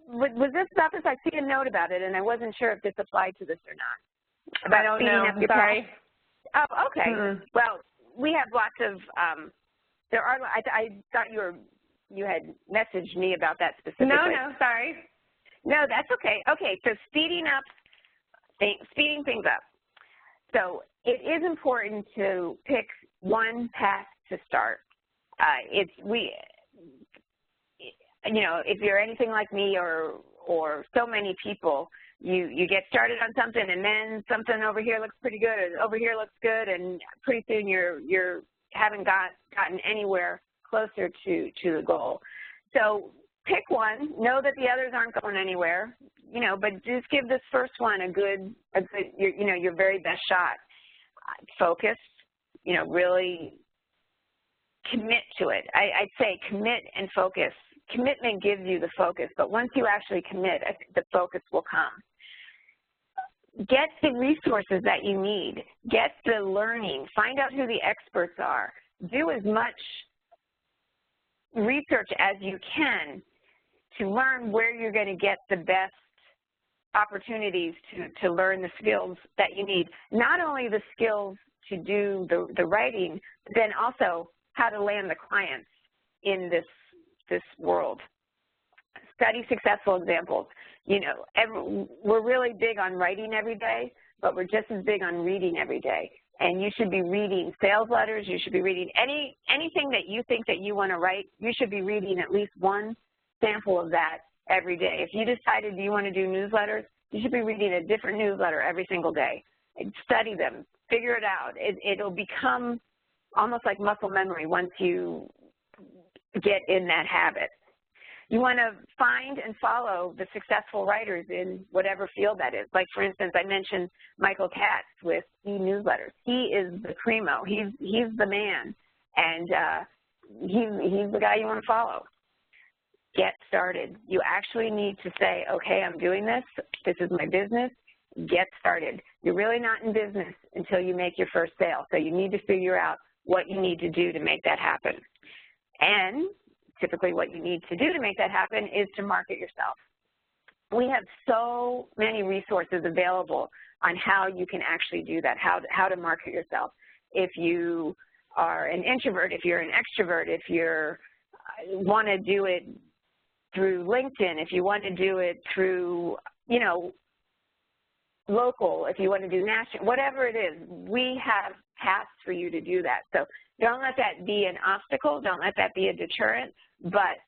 was this office? I see a note about it, and I wasn't sure if this applied to this or not. About I don't know, sorry. Oh, okay. Well, we have lots of, I thought you had messaged me about that specifically. No, sorry. No, that's okay. Okay, so speeding things up. So it is important to pick one path to start. If you're anything like me or so many people, you get started on something and then something over here looks pretty good, or over here looks good, and pretty soon you haven't gotten anywhere closer to the goal. So pick one. Know that the others aren't going anywhere, but just give this first one a good your very best shot. Focus, really commit to it. I'd say commit and focus. Commitment gives you the focus, but once you actually commit, I think the focus will come. Get the resources that you need. Get the learning. Find out who the experts are. Do as much research as you can to learn where you're going to get the best opportunities to learn the skills that you need. Not only the skills to do the writing, but then also how to land the clients in this world. Study successful examples. We're really big on writing every day, but we're just as big on reading every day. And you should be reading sales letters. You should be reading anything that you think that you want to write. You should be reading at least one sample of that every day. If you decided you want to do newsletters, you should be reading a different newsletter every single day. Study them. Figure it out. It'll become almost like muscle memory once you get in that habit. You want to find and follow the successful writers in whatever field that is. Like, for instance, I mentioned Michael Katz with e-newsletters. He is the primo. He's the man, and he's the guy you want to follow. Get started. You actually need to say, okay, I'm doing this. This is my business. Get started. You're really not in business until you make your first sale, so you need to figure out what you need to do to make that happen. And typically what you need to do to make that happen is to market yourself. We have so many resources available on how you can actually do that, how to market yourself. If you are an introvert, if you're an extrovert, if you want to do it through LinkedIn, if you want to do it through, local, if you want to do national, whatever it is, we have paths for you to do that. So don't let that be an obstacle. Don't let that be a deterrent, but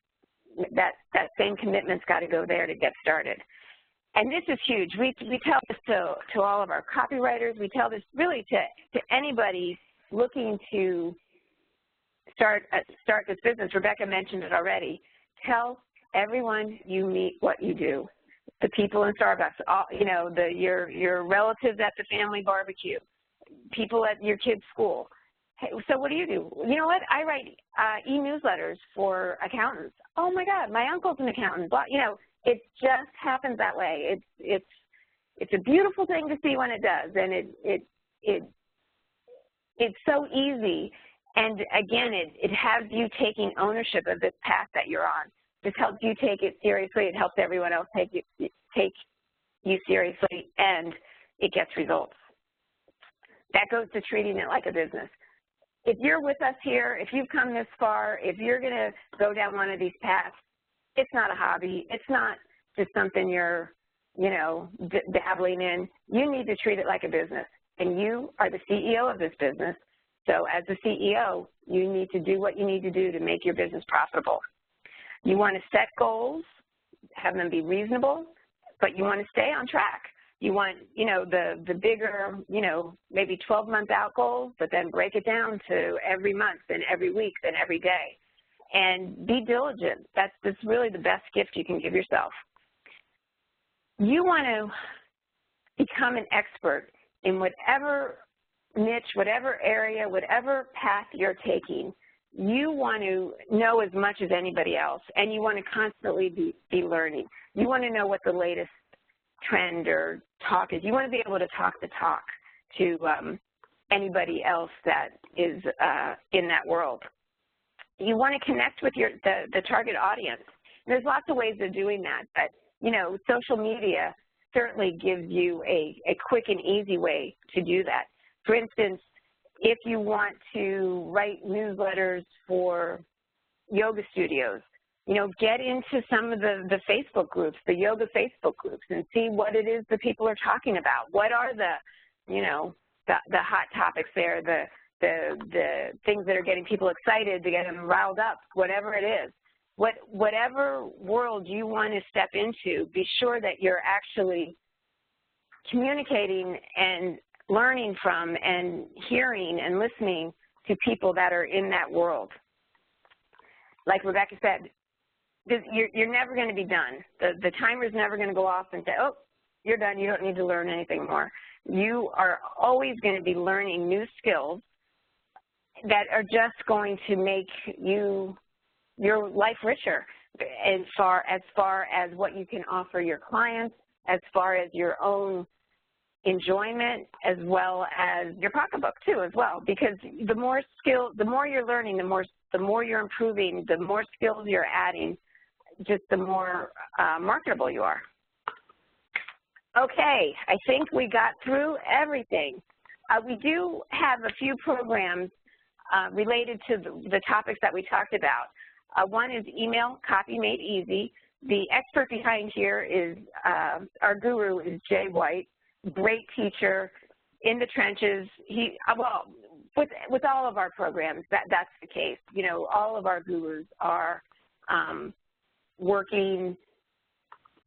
that same commitment's got to go there to get started. And this is huge. We tell this to all of our copywriters. We tell this really to anybody looking to start this business. Rebecca mentioned it already. Tell everyone you meet what you do. The people in Starbucks, your relatives at the family barbecue, people at your kid's school. Hey, so what do? You know what? I write e-newsletters for accountants. Oh my God, my uncle's an accountant. It just happens that way. It's a beautiful thing to see when it does, and it's so easy. And again, it has you taking ownership of this path that you're on. This helps you take it seriously. It helps everyone else take you seriously, and it gets results. That goes to treating it like a business. If you're with us here, if you've come this far, if you're going to go down one of these paths, it's not a hobby. It's not just something you're, dabbling in. You need to treat it like a business, and you are the CEO of this business. So as the CEO, you need to do what you need to do to make your business profitable. You want to set goals, have them be reasonable, but you want to stay on track. You want, the bigger, maybe 12-month out goals, but then break it down to every month and every week and every day. and be diligent. That's really the best gift you can give yourself. You want to become an expert in whatever niche, whatever area, whatever path you're taking. You want to know as much as anybody else, and you want to constantly be learning. You want to know what the latest trend or talk is. You want to be able to talk the talk to anybody else that is in that world. You want to connect with the target audience. And there's lots of ways of doing that, but you know, social media certainly gives you a quick and easy way to do that. For instance, if you want to write newsletters for yoga studios, you know, get into some of the Facebook groups, the yoga Facebook groups, and see what it is that people are talking about. What are the, you know, the hot topics there, the things that are getting people excited, to get them riled up, whatever it is. Whatever world you want to step into, be sure that you're actually communicating and learning from and hearing and listening to people that are in that world. Like Rebecca said, you're never going to be done. The timer's never going to go off and say, oh, you're done, you don't need to learn anything more. You are always going to be learning new skills that are just going to make your life richer as far as what you can offer your clients, as far as your own enjoyment, as well as your pocketbook too as well, because the more you're learning, the more you're improving, the more skills you're adding, just the more marketable you are. Okay, I think we got through everything. We do have a few programs related to the topics that we talked about. One is email copy made easy. The expert behind here is our guru is Jay White, great teacher in the trenches. Well, with all of our programs, that's the case. You know, all of our gurus are working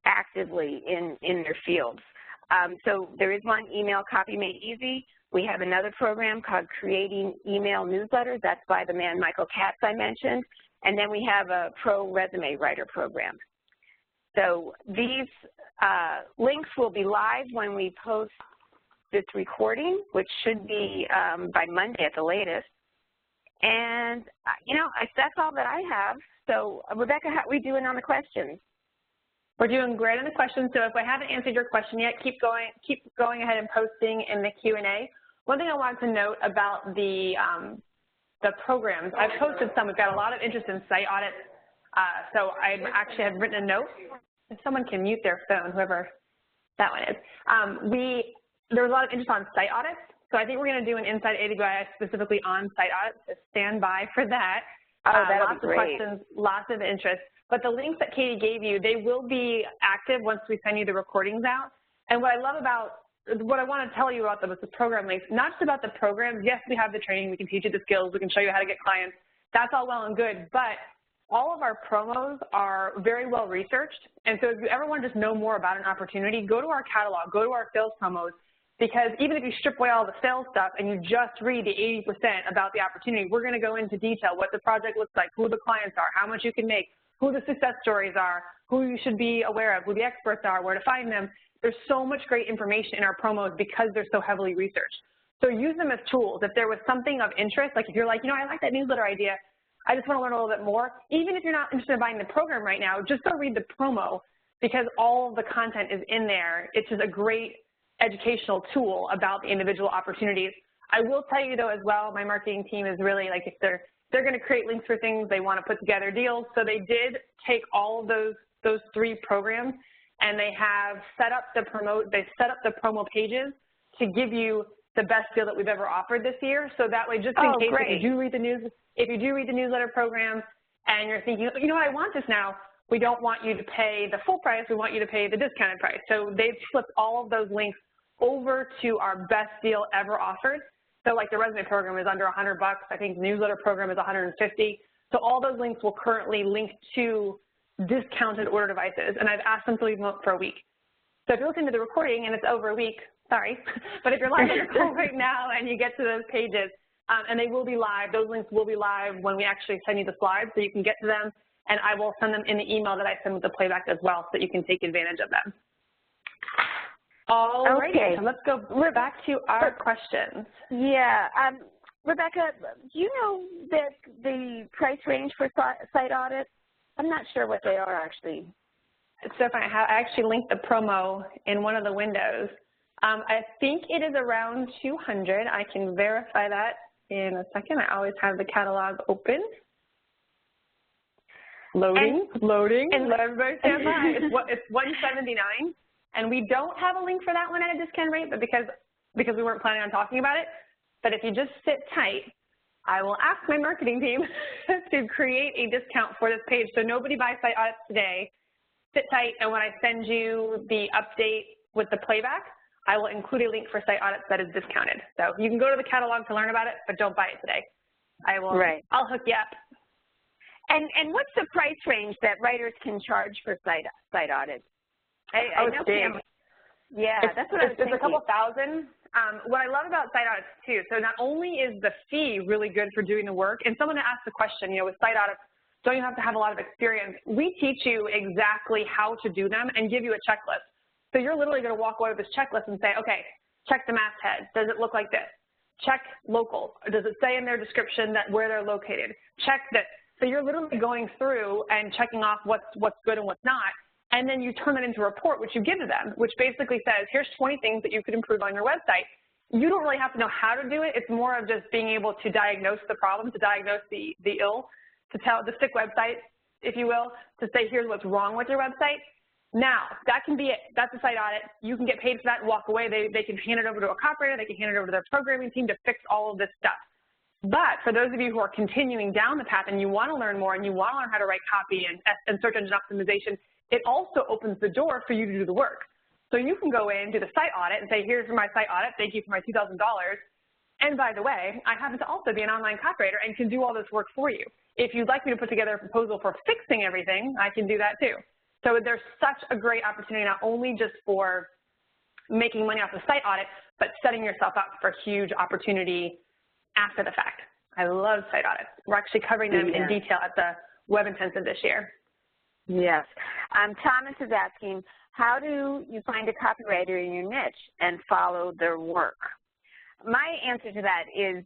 actively in their fields. So there is one, email copy made easy. We have another program called Creating Email Newsletters. That's by the man Michael Katz I mentioned. And then we have a pro resume writer program. So these links will be live when we post this recording, which should be by Monday at the latest. And, you know, that's all that I have. So, Rebecca, how are we doing on the questions? We're doing great on the questions. So if I haven't answered your question yet, keep going ahead and posting in the Q&A. One thing I wanted to note about the programs, I've posted some. We've got a lot of interest in site audits. So I actually have written a note. If someone can mute their phone, whoever that one is. There was a lot of interest on site audits. So I think we're going to do an Inside AWI specifically on site audits. So stand by for that. Lots of questions, lots of interest. But the links that Katie gave you, they will be active once we send you the recordings out. And what I love about, what I want to tell you about the program links, not just about the programs. Yes, we have the training. We can teach you the skills. We can show you how to get clients. That's all well and good. But all of our promos are very well researched. And so if you ever want to just know more about an opportunity, go to our catalog, go to our sales promos. Because even if you strip away all the sales stuff and you just read the 80% about the opportunity, we're going to go into detail what the project looks like, who the clients are, how much you can make, who the success stories are, who you should be aware of, who the experts are, where to find them. There's so much great information in our promos because they're so heavily researched. So use them as tools. If there was something of interest, like if you're like, you know, I like that newsletter idea, I just want to learn a little bit more, even if you're not interested in buying the program right now, just go read the promo because all of the content is in there. It's just a great educational tool about the individual opportunities. I will tell you though as well, my marketing team is really like, if they're going to create links for things, they want to put together deals. So they did take all of those three programs and they have set up the promo pages to give you the best deal that we've ever offered this year. So that way, just in case if you do read the newsletter program and you're thinking, you know what, I want this now, we don't want you to pay the full price, we want you to pay the discounted price. So they've flipped all of those links over to our best deal ever offered. So like the resume program is under $100. I think the newsletter program is $150. So all those links will currently link to discounted order devices, and I've asked them to leave them up for a week. So if you're listening to the recording and it's over a week, sorry, but if you're live on the call right now and you get to those pages, and they will be live. Those links will be live when we actually send you the slides, so you can get to them, and I will send them in the email that I send with the playback as well, so that you can take advantage of them. All right, so let's go back to our questions. Yeah, Rebecca, do you know the price range for site audits? I'm not sure what they are actually. It's so funny. I actually linked the promo in one of the windows. I think it is around 200. I can verify that in a second. I always have the catalog open. Loading, and let everybody stand by. It's $179, and we don't have a link for that one at a discount rate, but because we weren't planning on talking about it. But if you just sit tight, I will ask my marketing team to create a discount for this page. So nobody buys site audits today. Sit tight, and when I send you the update with the playback, I will include a link for site audits that is discounted. So you can go to the catalog to learn about it, but don't buy it today. I will. Right. I'll hook you up. And what's the price range that writers can charge for site audits? I know big. That's what I was thinking. It's a couple thousand. What I love about site audits too, so not only is the fee really good for doing the work, and someone asked the question, with site audits, don't you have to have a lot of experience? We teach you exactly how to do them and give you a checklist. So you're literally going to walk away with this checklist and say, okay, check the masthead. Does it look like this? Check local. Does it say in their description that where they're located? Check this. So you're literally going through and checking off what's good and what's not, and then you turn that into a report, which you give to them, which basically says, here's 20 things that you could improve on your website. You don't really have to know how to do it. It's more of just being able to diagnose the problem, to diagnose the ill, to stick website, if you will, to say, here's what's wrong with your website. Now, that can be it. That's a site audit. You can get paid for that and walk away. They can hand it over to a copywriter. They can hand it over to their programming team to fix all of this stuff. But for those of you who are continuing down the path and you want to learn more and you want to learn how to write copy and search engine optimization, it also opens the door for you to do the work. So you can go in, do the site audit, and say, here's my site audit. Thank you for my $2,000. And by the way, I happen to also be an online copywriter and can do all this work for you. If you'd like me to put together a proposal for fixing everything, I can do that too. So there's such a great opportunity, not only just for making money off the site audit, but setting yourself up for huge opportunity after the fact. I love site audits. We're actually covering them in detail at the Web Intensive this year. Yes. Thomas is asking, how do you find a copywriter in your niche and follow their work? My answer to that is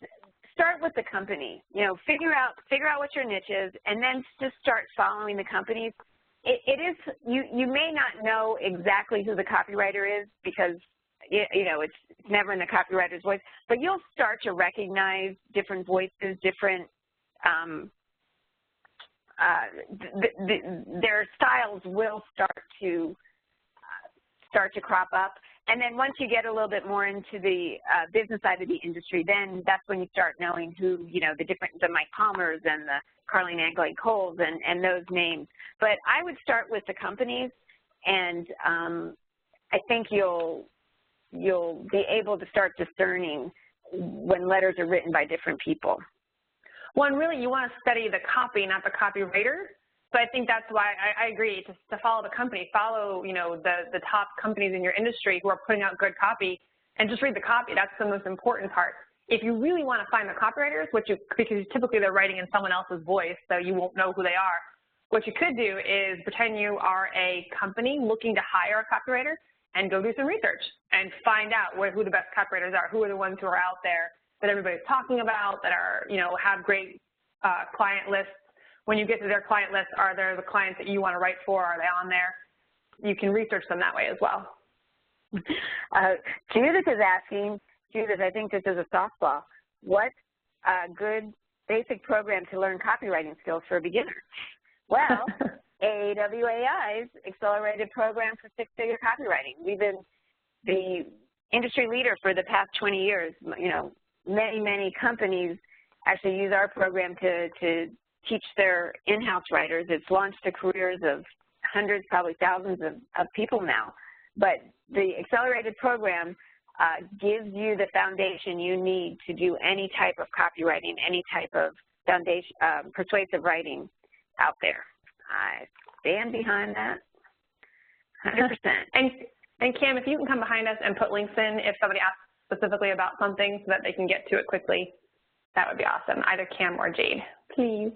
start with the company. Figure out what your niche is, and then just start following the companies. It is, you may not know exactly who the copywriter is because, it's never in the copywriter's voice, but you'll start to recognize different voices, different, their styles will start to crop up. And then once you get a little bit more into the business side of the industry, then that's when you start knowing who, the Mike Palmers and the Carleen Anglade Coles and those names. But I would start with the companies, and I think you'll be able to start discerning when letters are written by different people. Well, and really you want to study the copy, not the copywriter. So I think that's why I agree to follow the company, follow, the top companies in your industry who are putting out good copy, and just read the copy. That's the most important part. If you really want to find the copywriters, because typically they're writing in someone else's voice, so you won't know who they are, what you could do is pretend you are a company looking to hire a copywriter and go do some research and find out who the best copywriters are, who are the ones who are out there that everybody's talking about, that are, have great client lists. When you get to their client list, are there the clients that you want to write for? Are they on there? You can research them that way as well. Judith is asking, I think this is a softball, what a good basic program to learn copywriting skills for a beginner? Well, AWAI's accelerated program for six-figure copywriting. We've been the industry leader for the past 20 years. Many companies actually use our program to teach their in-house writers. It's launched the careers of hundreds, probably thousands of people now. But the accelerated program gives you the foundation you need to do any type of copywriting, any type of foundation, persuasive writing out there. I stand behind that 100%. And Cam, if you can come behind us and put links in if somebody asks specifically about something so that they can get to it quickly. that would be awesome. Either Cam or Jade, please.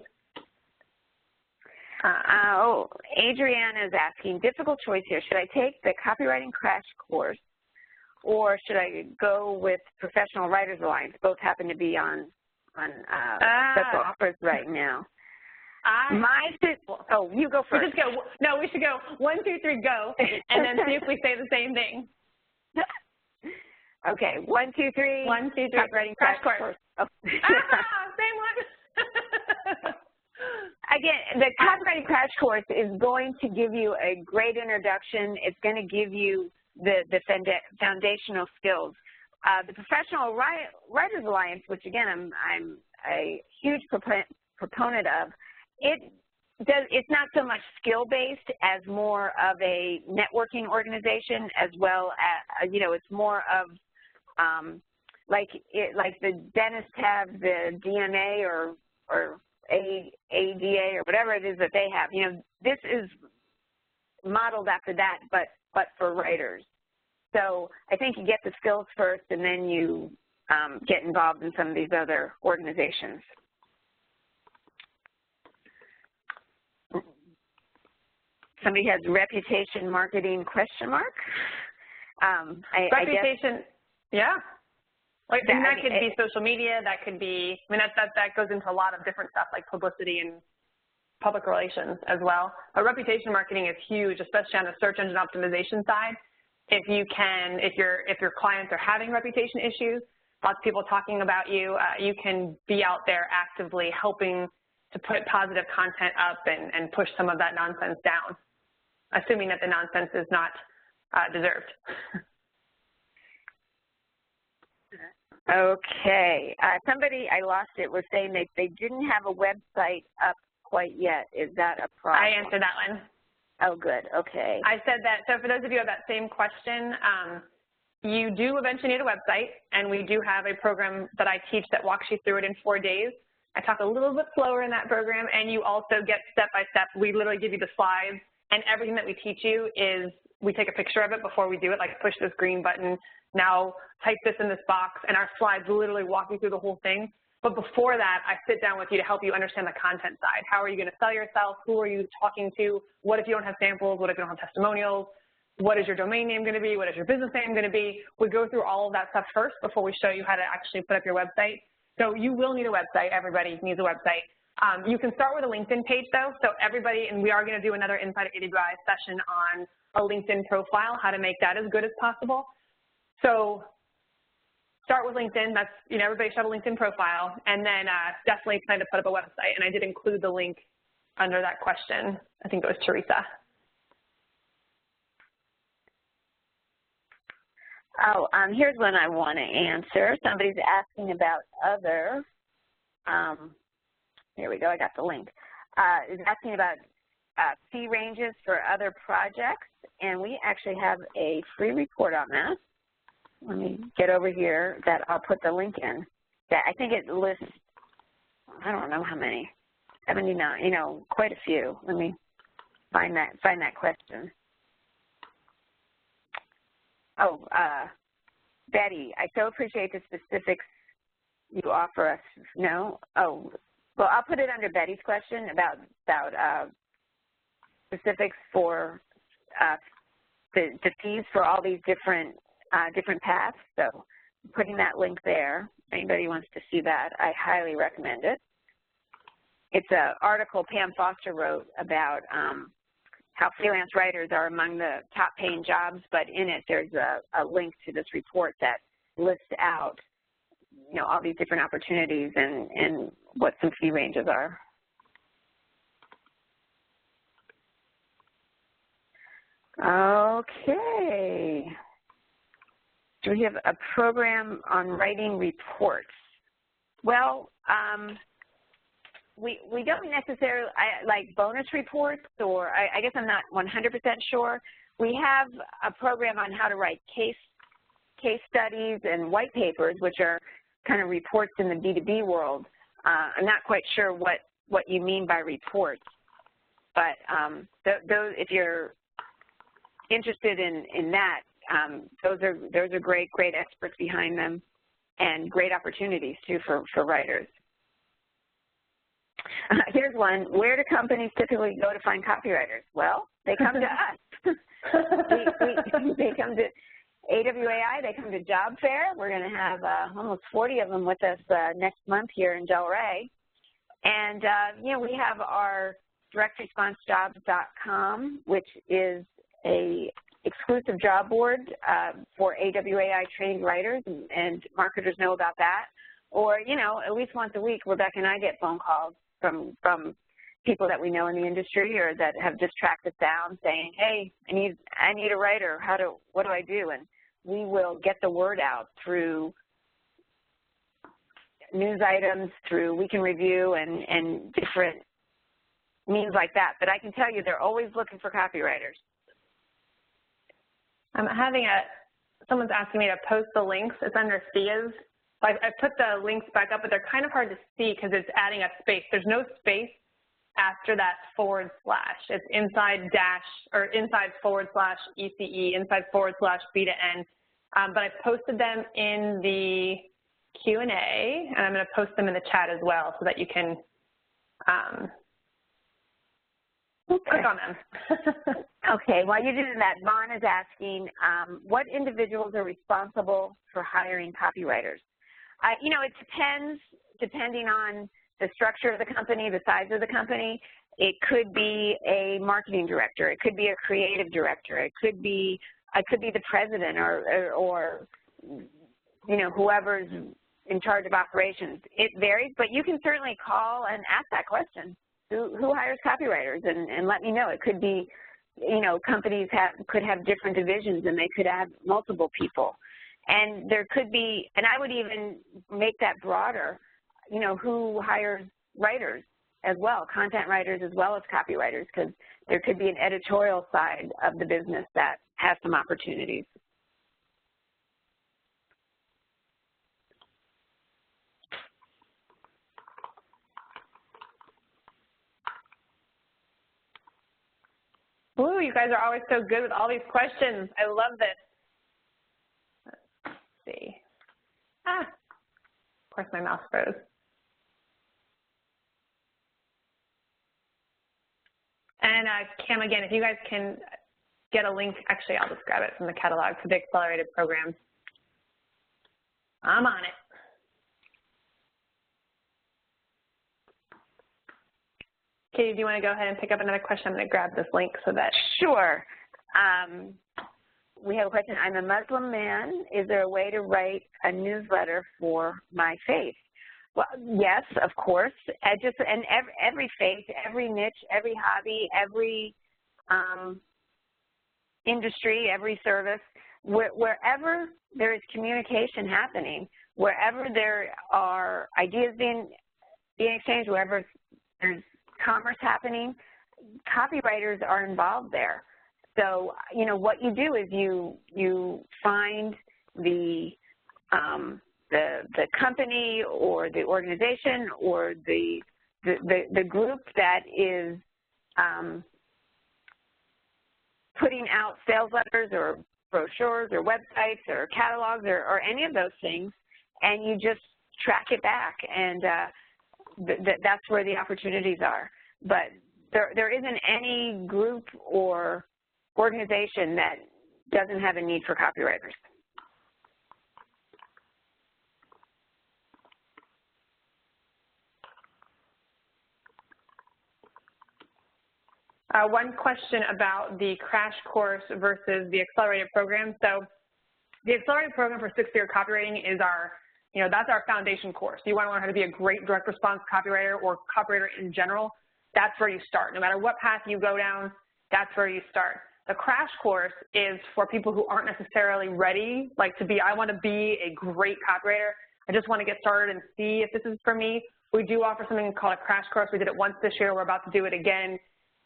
Adriana is asking, difficult choice here. Should I take the copywriting crash course or should I go with Professional Writers Alliance? Both happen to be on special offers right now. You go first. We should go 1, 2, 3, go, and then see if we say the same thing. Okay, 1, 2, 3. 1, 2, 3. Copywriting crash course. Oh. Same one. Again, the copywriting crash course is going to give you a great introduction. It's going to give you the foundational skills. The Professional Writers Alliance, which again I'm a huge proponent of, it's not so much skill-based as more of a networking organization, as well as it's more of like the dentists have the DMA or ADA or whatever it is that they have. This is modeled after that, but for writers. So I think you get the skills first, and then you get involved in some of these other organizations. Somebody has reputation marketing ? Reputation, yeah. Like, and that could be social media. That could be. I mean, that goes into a lot of different stuff like publicity and public relations as well. But reputation marketing is huge, especially on the search engine optimization side. If your clients are having reputation issues, lots of people talking about you, you can be out there actively helping to put positive content up and push some of that nonsense down, assuming that the nonsense is not deserved. Okay. Somebody, I lost it, was saying they didn't have a website up quite yet. Is that a problem? I answered that one. Oh, good. Okay. I said that. So for those of you who have that same question, you do eventually need a website, and we do have a program that I teach that walks you through it in 4 days. I talk a little bit slower in that program, and you also get step-by-step. We literally give you the slides, and everything that we teach you is we take a picture of it before we do it, like push this green button, now type this in this box, and our slides literally walk you through the whole thing. But before that, I sit down with you to help you understand the content side. How are you going to sell yourself? Who are you talking to? What if you don't have samples? What if you don't have testimonials? What is your domain name going to be? What is your business name going to be? We go through all of that stuff first before we show you how to actually put up your website. So you will need a website. Everybody needs a website. You can start with a LinkedIn page, though. So everybody, and we are going to do another Inside AWI session on a LinkedIn profile, how to make that as good as possible. So start with LinkedIn. That's, everybody should have a LinkedIn profile, and then definitely plan to put up a website. And I did include the link under that question. I think it was Teresa. Here's one I want to answer. Somebody's asking about other, here we go, I got the link. Is asking about fee ranges for other projects, and we actually have a free report on that. Let me get over here that I'll put the link in. That I think it lists, I don't know how many, 79, quite a few. Let me find that question. Oh, Betty, I so appreciate the specifics you offer us. No? Oh, well, I'll put it under Betty's question about specifics for the fees for all these different paths. So putting that link there, if anybody wants to see that, I highly recommend it. It's an article Pam Foster wrote about how freelance writers are among the top paying jobs, but in it there's a link to this report that lists out, all these different opportunities and what some fee ranges are. Okay. Do we have a program on writing reports? Well, we don't necessarily, like bonus reports, or I guess I'm not 100% sure. We have a program on how to write case studies and white papers, which are kind of reports in the B2B world. I'm not quite sure what you mean by reports, but those, if you're interested in that, those are great experts behind them. and great opportunities too for writers. Here's one. Where do companies typically go to find copywriters? Well, they come to us. They come to AWAI, they come to Job Fair. We're going to have almost 40 of them with us next month here in Delray. And, you know, we have our directresponsejobs.com, which is a exclusive job board for AWAI trained writers, and marketers know about that. Or, you know, at least once a week, Rebecca and I get phone calls from people that we know in the industry or that have just tracked us down saying, hey, I need a writer. What do I do? And we will get the word out through news items, through Week in Review, and different means like that. But I can tell you they're always looking for copywriters. Someone's asking me to post the links. It's under Thea's. I put the links back up, but they're kind of hard to see because it's adding a space. There's no space after that /. It's inside /ECE, inside /B to N. But I posted them in the Q&A, and I'm going to post them in the chat as well so that you can click on them. Okay, while you're doing that, Vaughn is asking, what individuals are responsible for hiring copywriters? You know, it depends, depending on the structure of the company, the size of the company. It could be a marketing director. It could be a creative director. It could be the president or you know, whoever's in charge of operations. It varies, but you can certainly call and ask that question. Who hires copywriters? And let me know. It could be, you know, companies could have different divisions and they could have multiple people. And there could be, and I would even make that broader, you know, who hires writers as well, content writers as well as copywriters, because there could be an editorial side of the business that has some opportunities. Ooh, you guys are always so good with all these questions. I love this. Let's see. Of course my mouse froze. And Cam, again, if you guys can get a link, actually I'll just grab it from the catalog for the accelerated programs. I'm on it. Katie, do you want to go ahead and pick up another question? I'm going to grab this link so that. Sure. We have a question. I'm a Muslim man. Is there a way to write a newsletter for my faith? Well, yes, of course. And every faith, every niche, every hobby, every industry, every service, wherever there is communication happening, wherever there are ideas being exchanged, wherever there's commerce happening, copywriters are involved there. So, you know, what you do is you find the company or the organization or the group that is putting out sales letters or brochures or websites or catalogs or any of those things, and you just track it back, and that's where the opportunities are. But there isn't any group or organization that doesn't have a need for copywriters. One question about the crash course versus the accelerated program. So the accelerated program for six-figure copywriting is that's our foundation course. You want to learn how to be a great direct response copywriter or copywriter in general. That's where you start. No matter what path you go down, that's where you start. The crash course is for people who aren't necessarily ready, I want to be a great copywriter. I just want to get started and see if this is for me. We do offer something called a crash course. We did it once this year. We're about to do it again,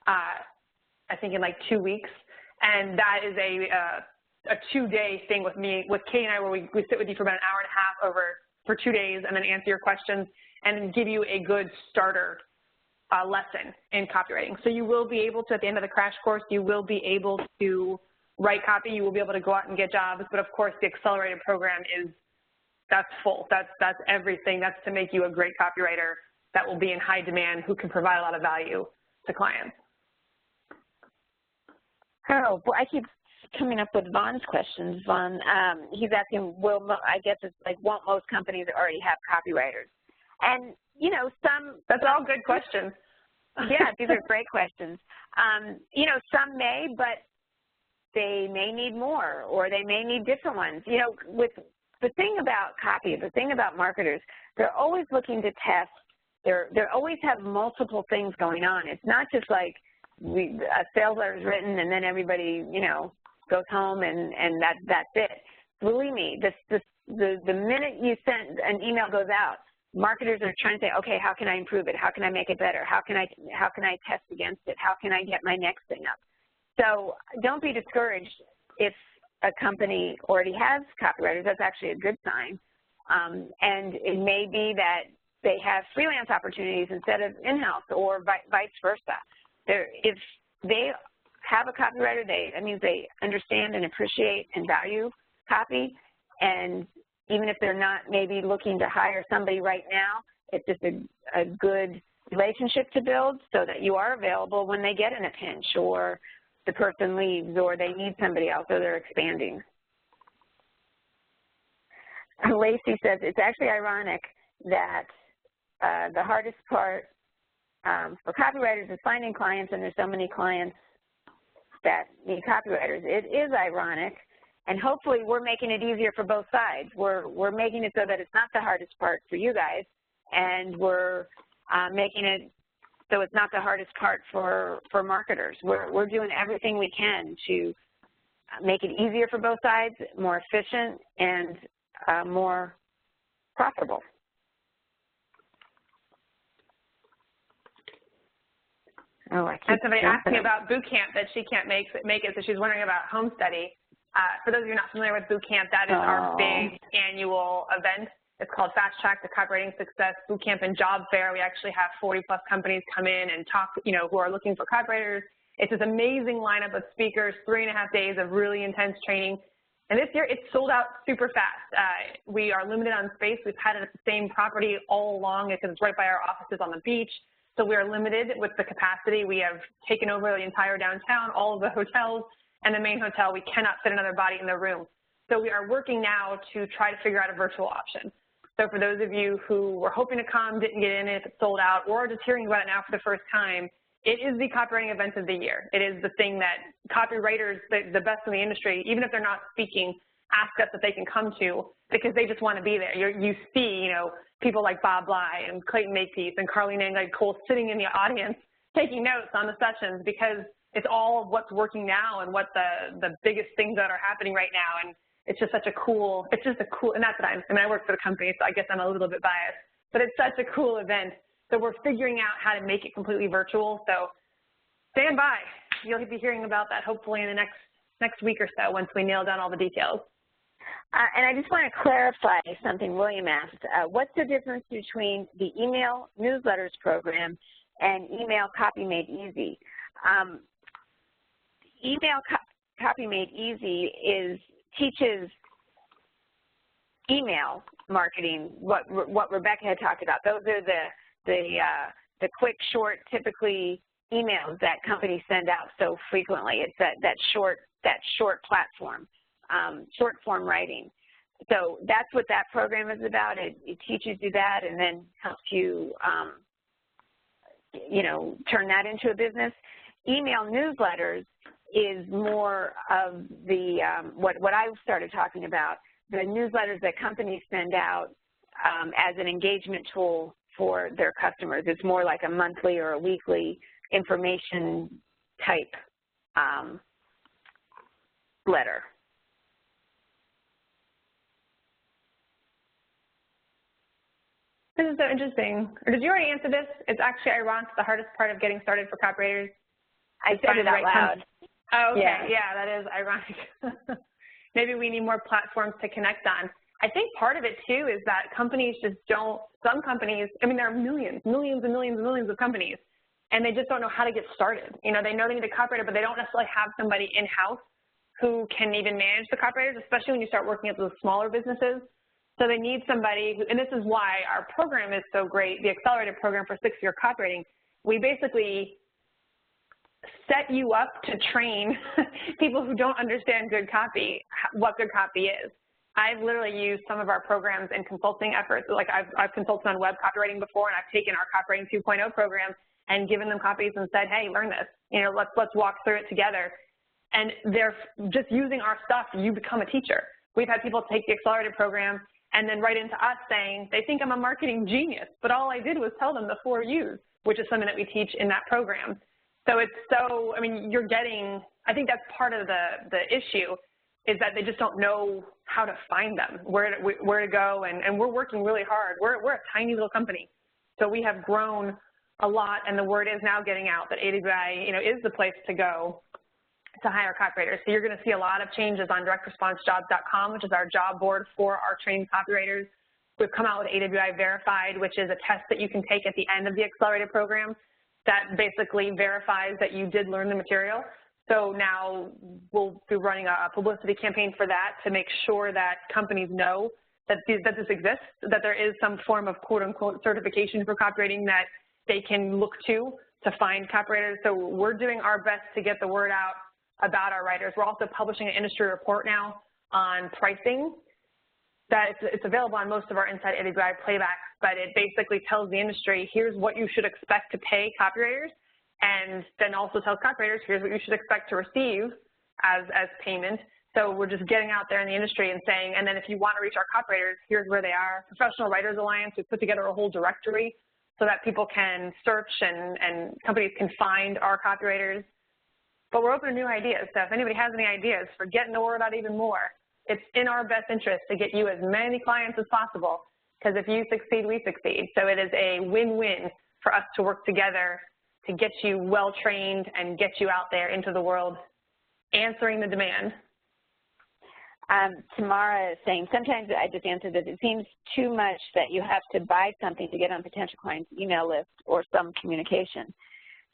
I think in 2 weeks. And that is a 2-day thing with me, with Katie and I, where we sit with you for about an hour and a half for 2 days and then answer your questions and then give you a good starter lesson in copywriting. So you will be able to, at the end of the crash course, you will be able to write copy. You will be able to go out and get jobs. But of course, the accelerated program is that's full. That's everything. That's to make you a great copywriter that will be in high demand, who can provide a lot of value to clients. Oh, well, I keep coming up with Vaughn's questions. Vaughn, he's asking, I guess it's like, won't most companies already have copywriters? And, you know, That's all good questions. Yeah, these are great questions. You know, some may, but they may need more, or they may need different ones. You know, with the thing about copy, the thing about marketers, they're always looking to test. They always have multiple things going on. It's not just like a sales letter is written and then everybody, you know, goes home and that's it. Believe me, the minute you send an email goes out, marketers are trying to say, okay, how can I improve it? How can I make it better? How can I test against it? How can I get my next thing up? So don't be discouraged if a company already has copywriters. That's actually a good sign. And it may be that they have freelance opportunities instead of in-house, or vice versa. If they have a copywriter, that means they understand and appreciate and value copy. And even if they're not maybe looking to hire somebody right now, it's just a good relationship to build so that you are available when they get in a pinch, or the person leaves, or they need somebody else, or they're expanding. Lacey says, it's actually ironic that the hardest part for copywriters is finding clients, and there's so many clients that need copywriters. It is ironic, and hopefully we're making it easier for both sides. We're making it so that it's not the hardest part for you guys, and we're making it so it's not the hardest part for marketers. We're doing everything we can to make it easier for both sides, more efficient, and more profitable. Oh, I keep and somebody asked me about boot camp that she can't make it, so she's wondering about home study. For those of you not familiar with boot camp, that is our big annual event. It's called Fast Track to Copywriting Success Boot Camp and Job Fair. We actually have 40-plus companies come in and talk, you know, who are looking for copywriters. It's this amazing lineup of speakers, 3.5 days of really intense training. And this year, it's sold out super fast. We are limited on space. We've had it at the same property all along because it's right by our offices on the beach. So we are limited with the capacity. We have taken over the entire downtown, all of the hotels, and the main hotel. We cannot fit another body in the room. So we are working now to try to figure out a virtual option. So for those of you who were hoping to come, didn't get in, if it's sold out, or just hearing about it now for the first time, it is the copywriting event of the year. It is the thing that copywriters, the best in the industry, even if they're not speaking, ask us if they can come to, because they just want to be there. You see, you know, people like Bob Bly and Clayton Makepeace and Carly Cole sitting in the audience taking notes on the sessions, because it's all what's working now and what the biggest things that are happening right now. And it's just such a cool, and that's what I work for the company, so I guess I'm a little bit biased, but it's such a cool event. So we're figuring out how to make it completely virtual. So stand by. You'll be hearing about that hopefully in the next week or so once we nail down all the details. And I just want to clarify something William asked. What's the difference between the email newsletters program and email Copy Made Easy? Email Copy Made Easy teaches email marketing, what Rebecca had talked about. Those are the quick, short, typically emails that companies send out so frequently. It's that short platform. Short form writing. So that's what that program is about. It teaches you that and then helps you, you know, turn that into a business. Email newsletters is more of the, what I started talking about, the newsletters that companies send out as an engagement tool for their customers. It's more like a monthly or a weekly information type letter. This is so interesting. Or did you already answer this? It's actually ironic, the hardest part of getting started for copywriters. I said it out loud. Oh, okay. Yeah, that is ironic. Maybe we need more platforms to connect on. I think part of it, too, is that companies just don't, some companies, I mean, there are millions of companies, and they just don't know how to get started. You know, they know they need a copywriter, but they don't necessarily have somebody in-house who can even manage the copywriters, especially when you start working at those smaller businesses. So they need somebody, and this is why our program is so great, the accelerated program for 6-year copywriting. We basically set you up to train people who don't understand good copy, what good copy is. I've literally used some of our programs in consulting efforts. Like I've consulted on web copywriting before, and I've taken our Copywriting 2.0 program and given them copies and said, hey, learn this. Let's walk through it together. And they're just using our stuff, you become a teacher. We've had people take the accelerated program and then write into us saying, they think I'm a marketing genius, but all I did was tell them the 4 U's, which is something that we teach in that program. So it's so, I mean, you're getting, I think that's part of the issue, is that they just don't know how to find them, where to go, and we're working really hard. We're a tiny little company, so we have grown a lot, and the word is now getting out that AWI, is the place to go to hire copywriters. So you're going to see a lot of changes on directresponsejobs.com, which is our job board for our trained copywriters. We've come out with AWI Verified, which is a test that you can take at the end of the accelerated program that basically verifies that you did learn the material. So now we'll be running a publicity campaign for that to make sure that companies know that this exists, that there is some form of quote-unquote certification for copywriting that they can look to find copywriters. So we're doing our best to get the word out about our writers. We're also publishing an industry report now on pricing. That it's available on most of our Inside AWI playbacks, but it basically tells the industry, here's what you should expect to pay copywriters, and then also tells copywriters, here's what you should expect to receive as payment. So we're just getting out there in the industry and saying, and then if you want to reach our copywriters, here's where they are. Professional Writers Alliance, we put together a whole directory so that people can search and companies can find our copywriters. But we're open to new ideas, so if anybody has any ideas for getting the word out even more, it's in our best interest to get you as many clients as possible, because if you succeed, we succeed. So it is a win-win for us to work together to get you well-trained and get you out there into the world answering the demand. Tamara is saying, sometimes I just answered this, it seems too much that you have to buy something to get on potential clients' email list or some communication.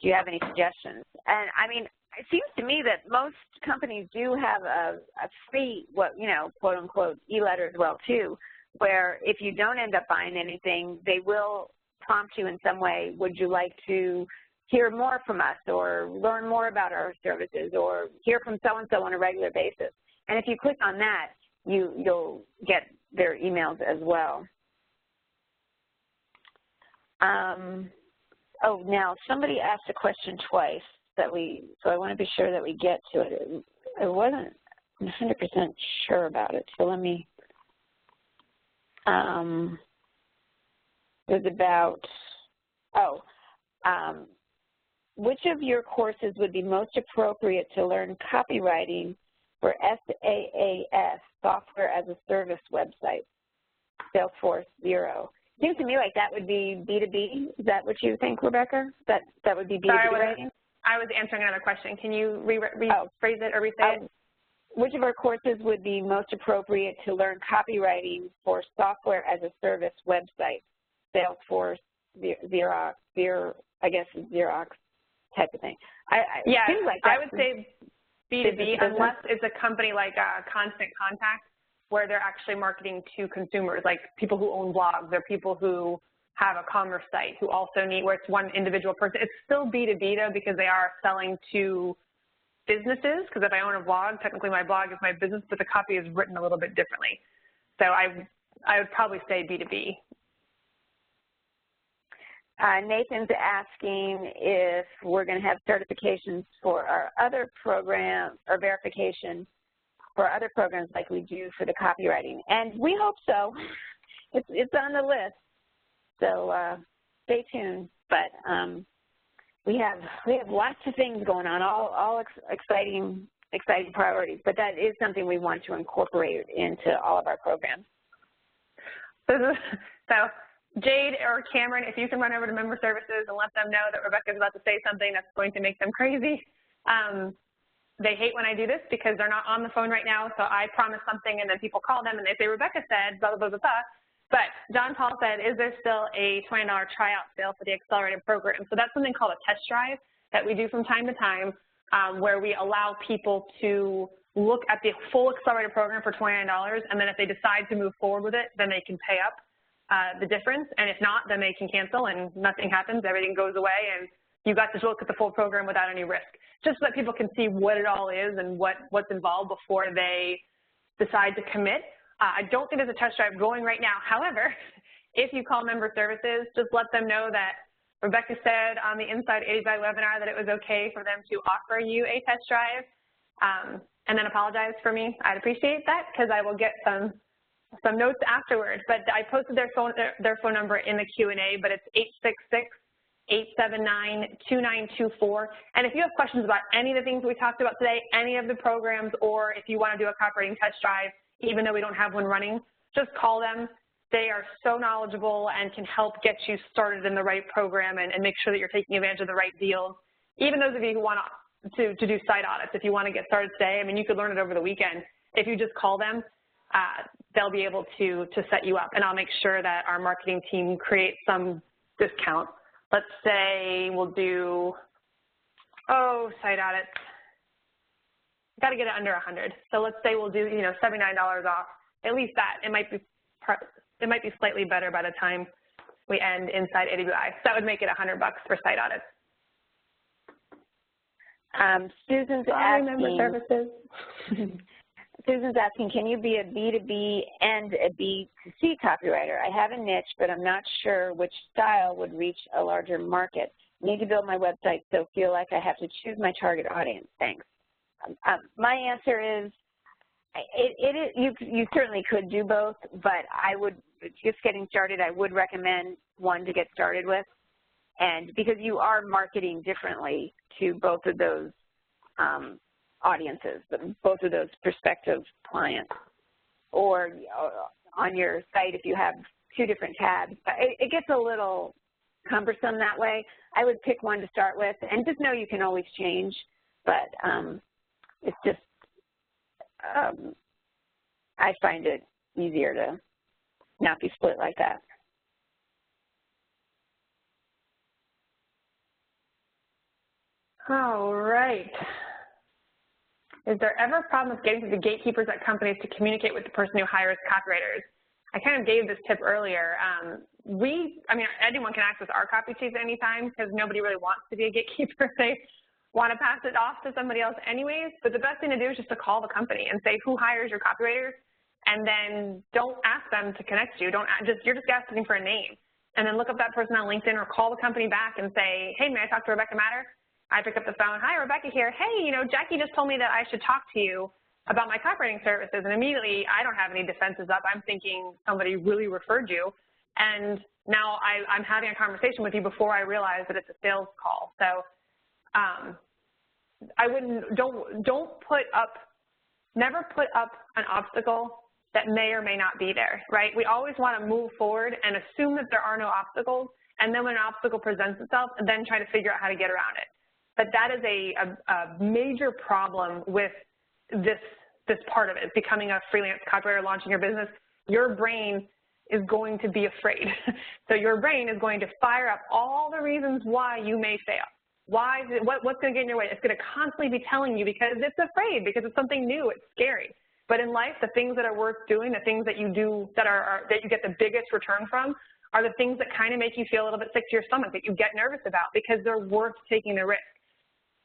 Do you have any suggestions? And I mean, it seems to me that most companies do have a free, quote unquote, e-letter as well too, where if you don't end up buying anything, they will prompt you in some way, would you like to hear more from us or learn more about our services or hear from so-and-so on a regular basis. And if you click on that, you'll get their emails as well. Oh, now somebody asked a question twice so I want to be sure that we get to it. I wasn't 100% sure about it, so let me, it was about, which of your courses would be most appropriate to learn copywriting for SaaS, Software as a Service website, Salesforce Zero? Seems to me like that would be B2B. Is that what you think, Rebecca? That would be B2B writing? I was answering another question. Can you rephrase it or restate it? Which of our courses would be most appropriate to learn copywriting for Software as a Service website, Salesforce, Xerox, Xerox type of thing? Yeah, like I would say B2B, unless it's a company like Constant Contact, where they're actually marketing to consumers, like people who own blogs or people who have a commerce site who also need, where it's one individual person. It's still B2B though, because they are selling to businesses, because if I own a blog, technically my blog is my business, but the copy is written a little bit differently. So I would probably say B2B. Nathan's asking if we're going to have certifications for our other program or verification for other programs like we do for the copywriting, and we hope so. It's on the list, so stay tuned. But we have lots of things going on, all exciting priorities. But that is something we want to incorporate into all of our programs. So Jade or Cameron, if you can run over to member services and let them know that Rebecca's about to say something that's going to make them crazy. They hate when I do this because they're not on the phone right now, so I promise something and then people call them and they say, Rebecca said, blah, blah, blah, blah. But John Paul said, is there still a $20 tryout sale for the accelerated program? So that's something called a test drive that we do from time to time, where we allow people to look at the full accelerated program for $29, and then if they decide to move forward with it, then they can pay up the difference, and if not, then they can cancel and nothing happens, everything goes away, and you got to look at the full program without any risk, just so that people can see what it all is and what's involved before they decide to commit. I don't think there's a test drive going right now. However, if you call member services, just let them know that Rebecca said on the Inside AWAI webinar that it was okay for them to offer you a test drive, and then apologize for me. I'd appreciate that, because I will get some notes afterwards. But I posted their phone number in the Q&A, but it's 866-879-2924. And if you have questions about any of the things we talked about today, any of the programs, or if you want to do a copywriting test drive, even though we don't have one running, just call them. They are so knowledgeable and can help get you started in the right program and make sure that you're taking advantage of the right deals. Even those of you who want to do site audits, if you want to get started today, I mean, you could learn it over the weekend. If you just call them, they'll be able to set you up, and I'll make sure that our marketing team creates some discount. Let's say we'll do, site audits. Got to get it under 100. So let's say we'll do, $79 off. At least that. It might be slightly better by the time we end Inside AWAI. So that would make it $100 for site audits. Susan's asking. Services. Susan's asking, can you be a B2B and a B2C copywriter? I have a niche, but I'm not sure which style would reach a larger market. Need to build my website, so feel like I have to choose my target audience. Thanks. My answer is, you certainly could do both, but I would, just getting started, I would recommend one to get started with, and because you are marketing differently to both of those audiences, both of those prospective clients, or on your site if you have two different tabs. It gets a little cumbersome that way. I would pick one to start with, and just know you can always change, but it's just, I find it easier to not be split like that. All right. Is there ever a problem with getting to the gatekeepers at companies to communicate with the person who hires copywriters? I kind of gave this tip earlier. Anyone can access our copy sheets at any time, because nobody really wants to be a gatekeeper. They want to pass it off to somebody else anyways, but the best thing to do is just to call the company and say who hires your copywriters, and then don't ask them to connect you. You're just asking for a name, and then look up that person on LinkedIn or call the company back and say, hey, may I talk to Rebecca Matter? I pick up the phone, hi, Rebecca here. Hey, Jackie just told me that I should talk to you about my copywriting services, and immediately I don't have any defenses up. I'm thinking somebody really referred you, and now I'm having a conversation with you before I realize that it's a sales call. So never put up an obstacle that may or may not be there, right? We always want to move forward and assume that there are no obstacles, and then when an obstacle presents itself, then try to figure out how to get around it. But that is a major problem with this part of it, becoming a freelance copywriter, launching your business. Your brain is going to be afraid. So your brain is going to fire up all the reasons why you may fail. What's going to get in your way? It's going to constantly be telling you because it's afraid, because it's something new, it's scary. But in life, the things that are worth doing, the things that you do that you get the biggest return from, are the things that kind of make you feel a little bit sick to your stomach, that you get nervous about, because they're worth taking the risk.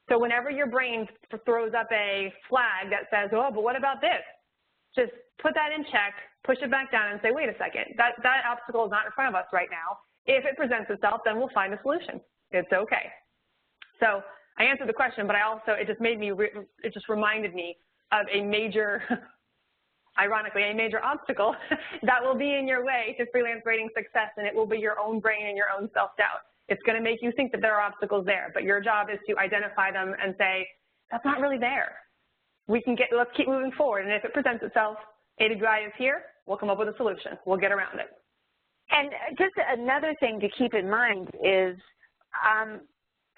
So whenever your brain throws up a flag that says, oh, but what about this? Just put that in check, push it back down, and say, wait a second, that obstacle is not in front of us right now. If it presents itself, then we'll find a solution. It's okay. So I answered the question, but it just reminded me of a major, ironically, a major obstacle that will be in your way to freelance writing success, and it will be your own brain and your own self-doubt. It's going to make you think that there are obstacles there, but your job is to identify them and say, that's not really there. Let's keep moving forward, and if it presents itself, AWAI is here, we'll come up with a solution. We'll get around it. And just another thing to keep in mind is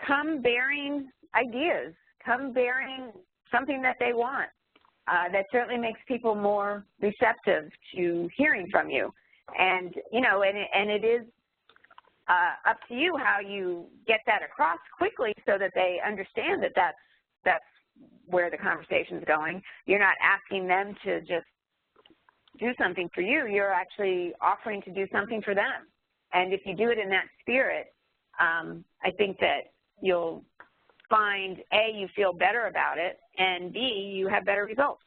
come bearing ideas, come bearing something that they want. That certainly makes people more receptive to hearing from you. And, and it is up to you how you get that across quickly so that they understand that that's where the conversation's going. You're not asking them to just do something for you. You're actually offering to do something for them. And if you do it in that spirit, I think that you'll find, A, you feel better about it, and B, you have better results.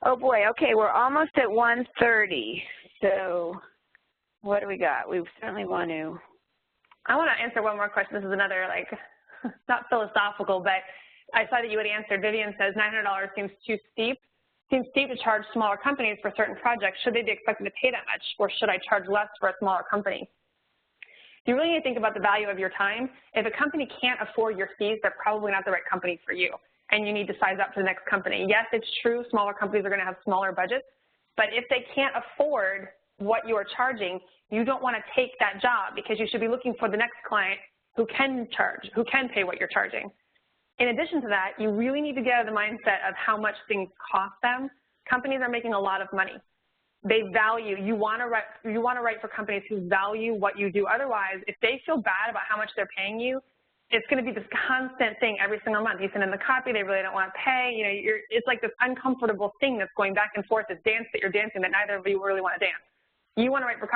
Oh boy, okay, we're almost at 1:30. So what do we got? We certainly want to. I want to answer one more question. This is another, like, not philosophical, but I saw that you had answered. Vivian says $900 seems too steep. Seems steep to charge smaller companies for certain projects. Should they be expected to pay that much, or should I charge less for a smaller company? You really need to think about the value of your time. If a company can't afford your fees, they're probably not the right company for you, and you need to size up to the next company. Yes, it's true, smaller companies are going to have smaller budgets, but if they can't afford what you are charging, you don't want to take that job, because you should be looking for the next client who can charge, who can pay what you're charging. In addition to that, you really need to get out of the mindset of how much things cost them. Companies are making a lot of money. They value, you want to write for companies who value what you do. Otherwise, if they feel bad about how much they're paying you, it's going to be this constant thing every single month. You send in the copy, they really don't want to pay. You know, it's like this uncomfortable thing that's going back and forth, this dance that you're dancing that neither of you really want to dance. You want to write for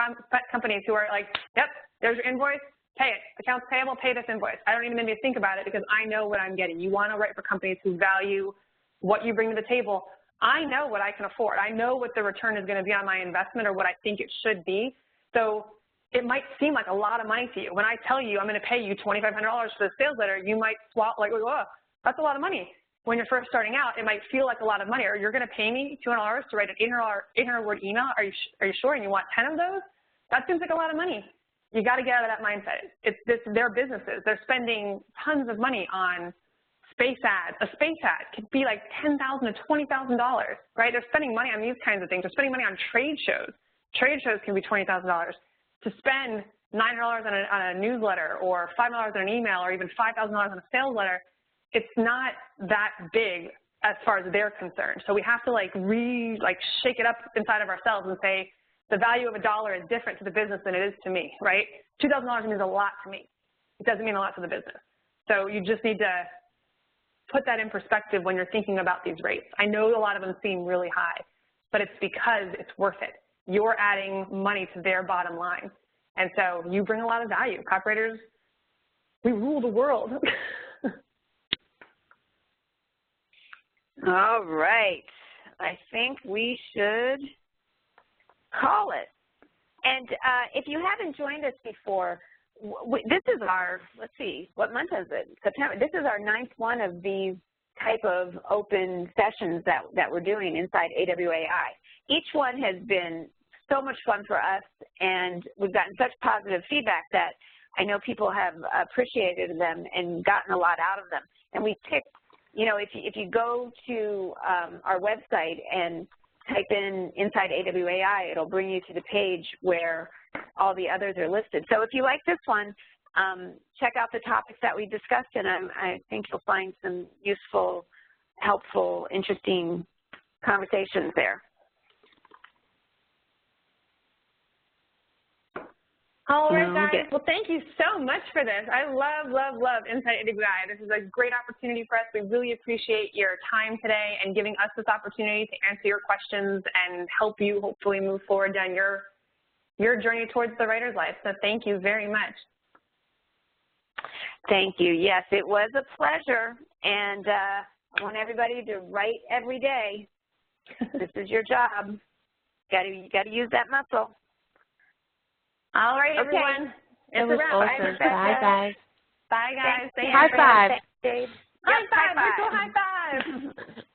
companies who are like, yep, there's your invoice, pay it. Accounts payable, pay this invoice. I don't even need to think about it because I know what I'm getting. You want to write for companies who value what you bring to the table. I know what I can afford. I know what the return is going to be on my investment, or what I think it should be. So it might seem like a lot of money to you. When I tell you I'm going to pay you $2,500 for the sales letter, you might swap like, whoa, that's a lot of money. When you're first starting out, it might feel like a lot of money. Or you're going to pay me $200 to write an 800-word email. Are you sure? And you want 10 of those? That seems like a lot of money. You got to get out of that mindset. They're businesses. They're spending tons of money on space ads. A space ad could be like $10,000 to $20,000, right? They're spending money on these kinds of things. They're spending money on trade shows. Trade shows can be $20,000. To spend $900 on a newsletter, or $5 on an email, or even $5,000 on a sales letter, it's not that big as far as they're concerned. So we have to shake it up inside of ourselves and say, the value of $1 is different to the business than it is to me, right? $2,000 means a lot to me. It doesn't mean a lot to the business. So you just need to put that in perspective when you're thinking about these rates. I know a lot of them seem really high, but it's because it's worth it. You're adding money to their bottom line. And so you bring a lot of value. Copywriters, we rule the world. All right. I think we should call it. And if you haven't joined us before, this is our, let's see, what month is it? September. This is our 9th one of these type of open sessions that we're doing inside AWAI. Each one has been so much fun for us, and we've gotten such positive feedback that I know people have appreciated them and gotten a lot out of them. And we picked, you know, if you go to our website and type in inside AWAI, it'll bring you to the page where all the others are listed. So if you like this one, check out the topics that we discussed, and I think you'll find some useful, helpful, interesting conversations there. All right, guys. Well, thank you so much for this. I love, love, love Inside AWAI. This is a great opportunity for us. We really appreciate your time today and giving us this opportunity to answer your questions and help you hopefully move forward down your journey towards the writer's life. So thank you very much. Thank you. Yes, it was a pleasure. And I want everybody to write every day. This is your job. You got to use that muscle. All right, everyone. It's a wrap. Awesome. Bye, guys. Bye, guys. High five. Thanks, Dave. High five. Virtual high five.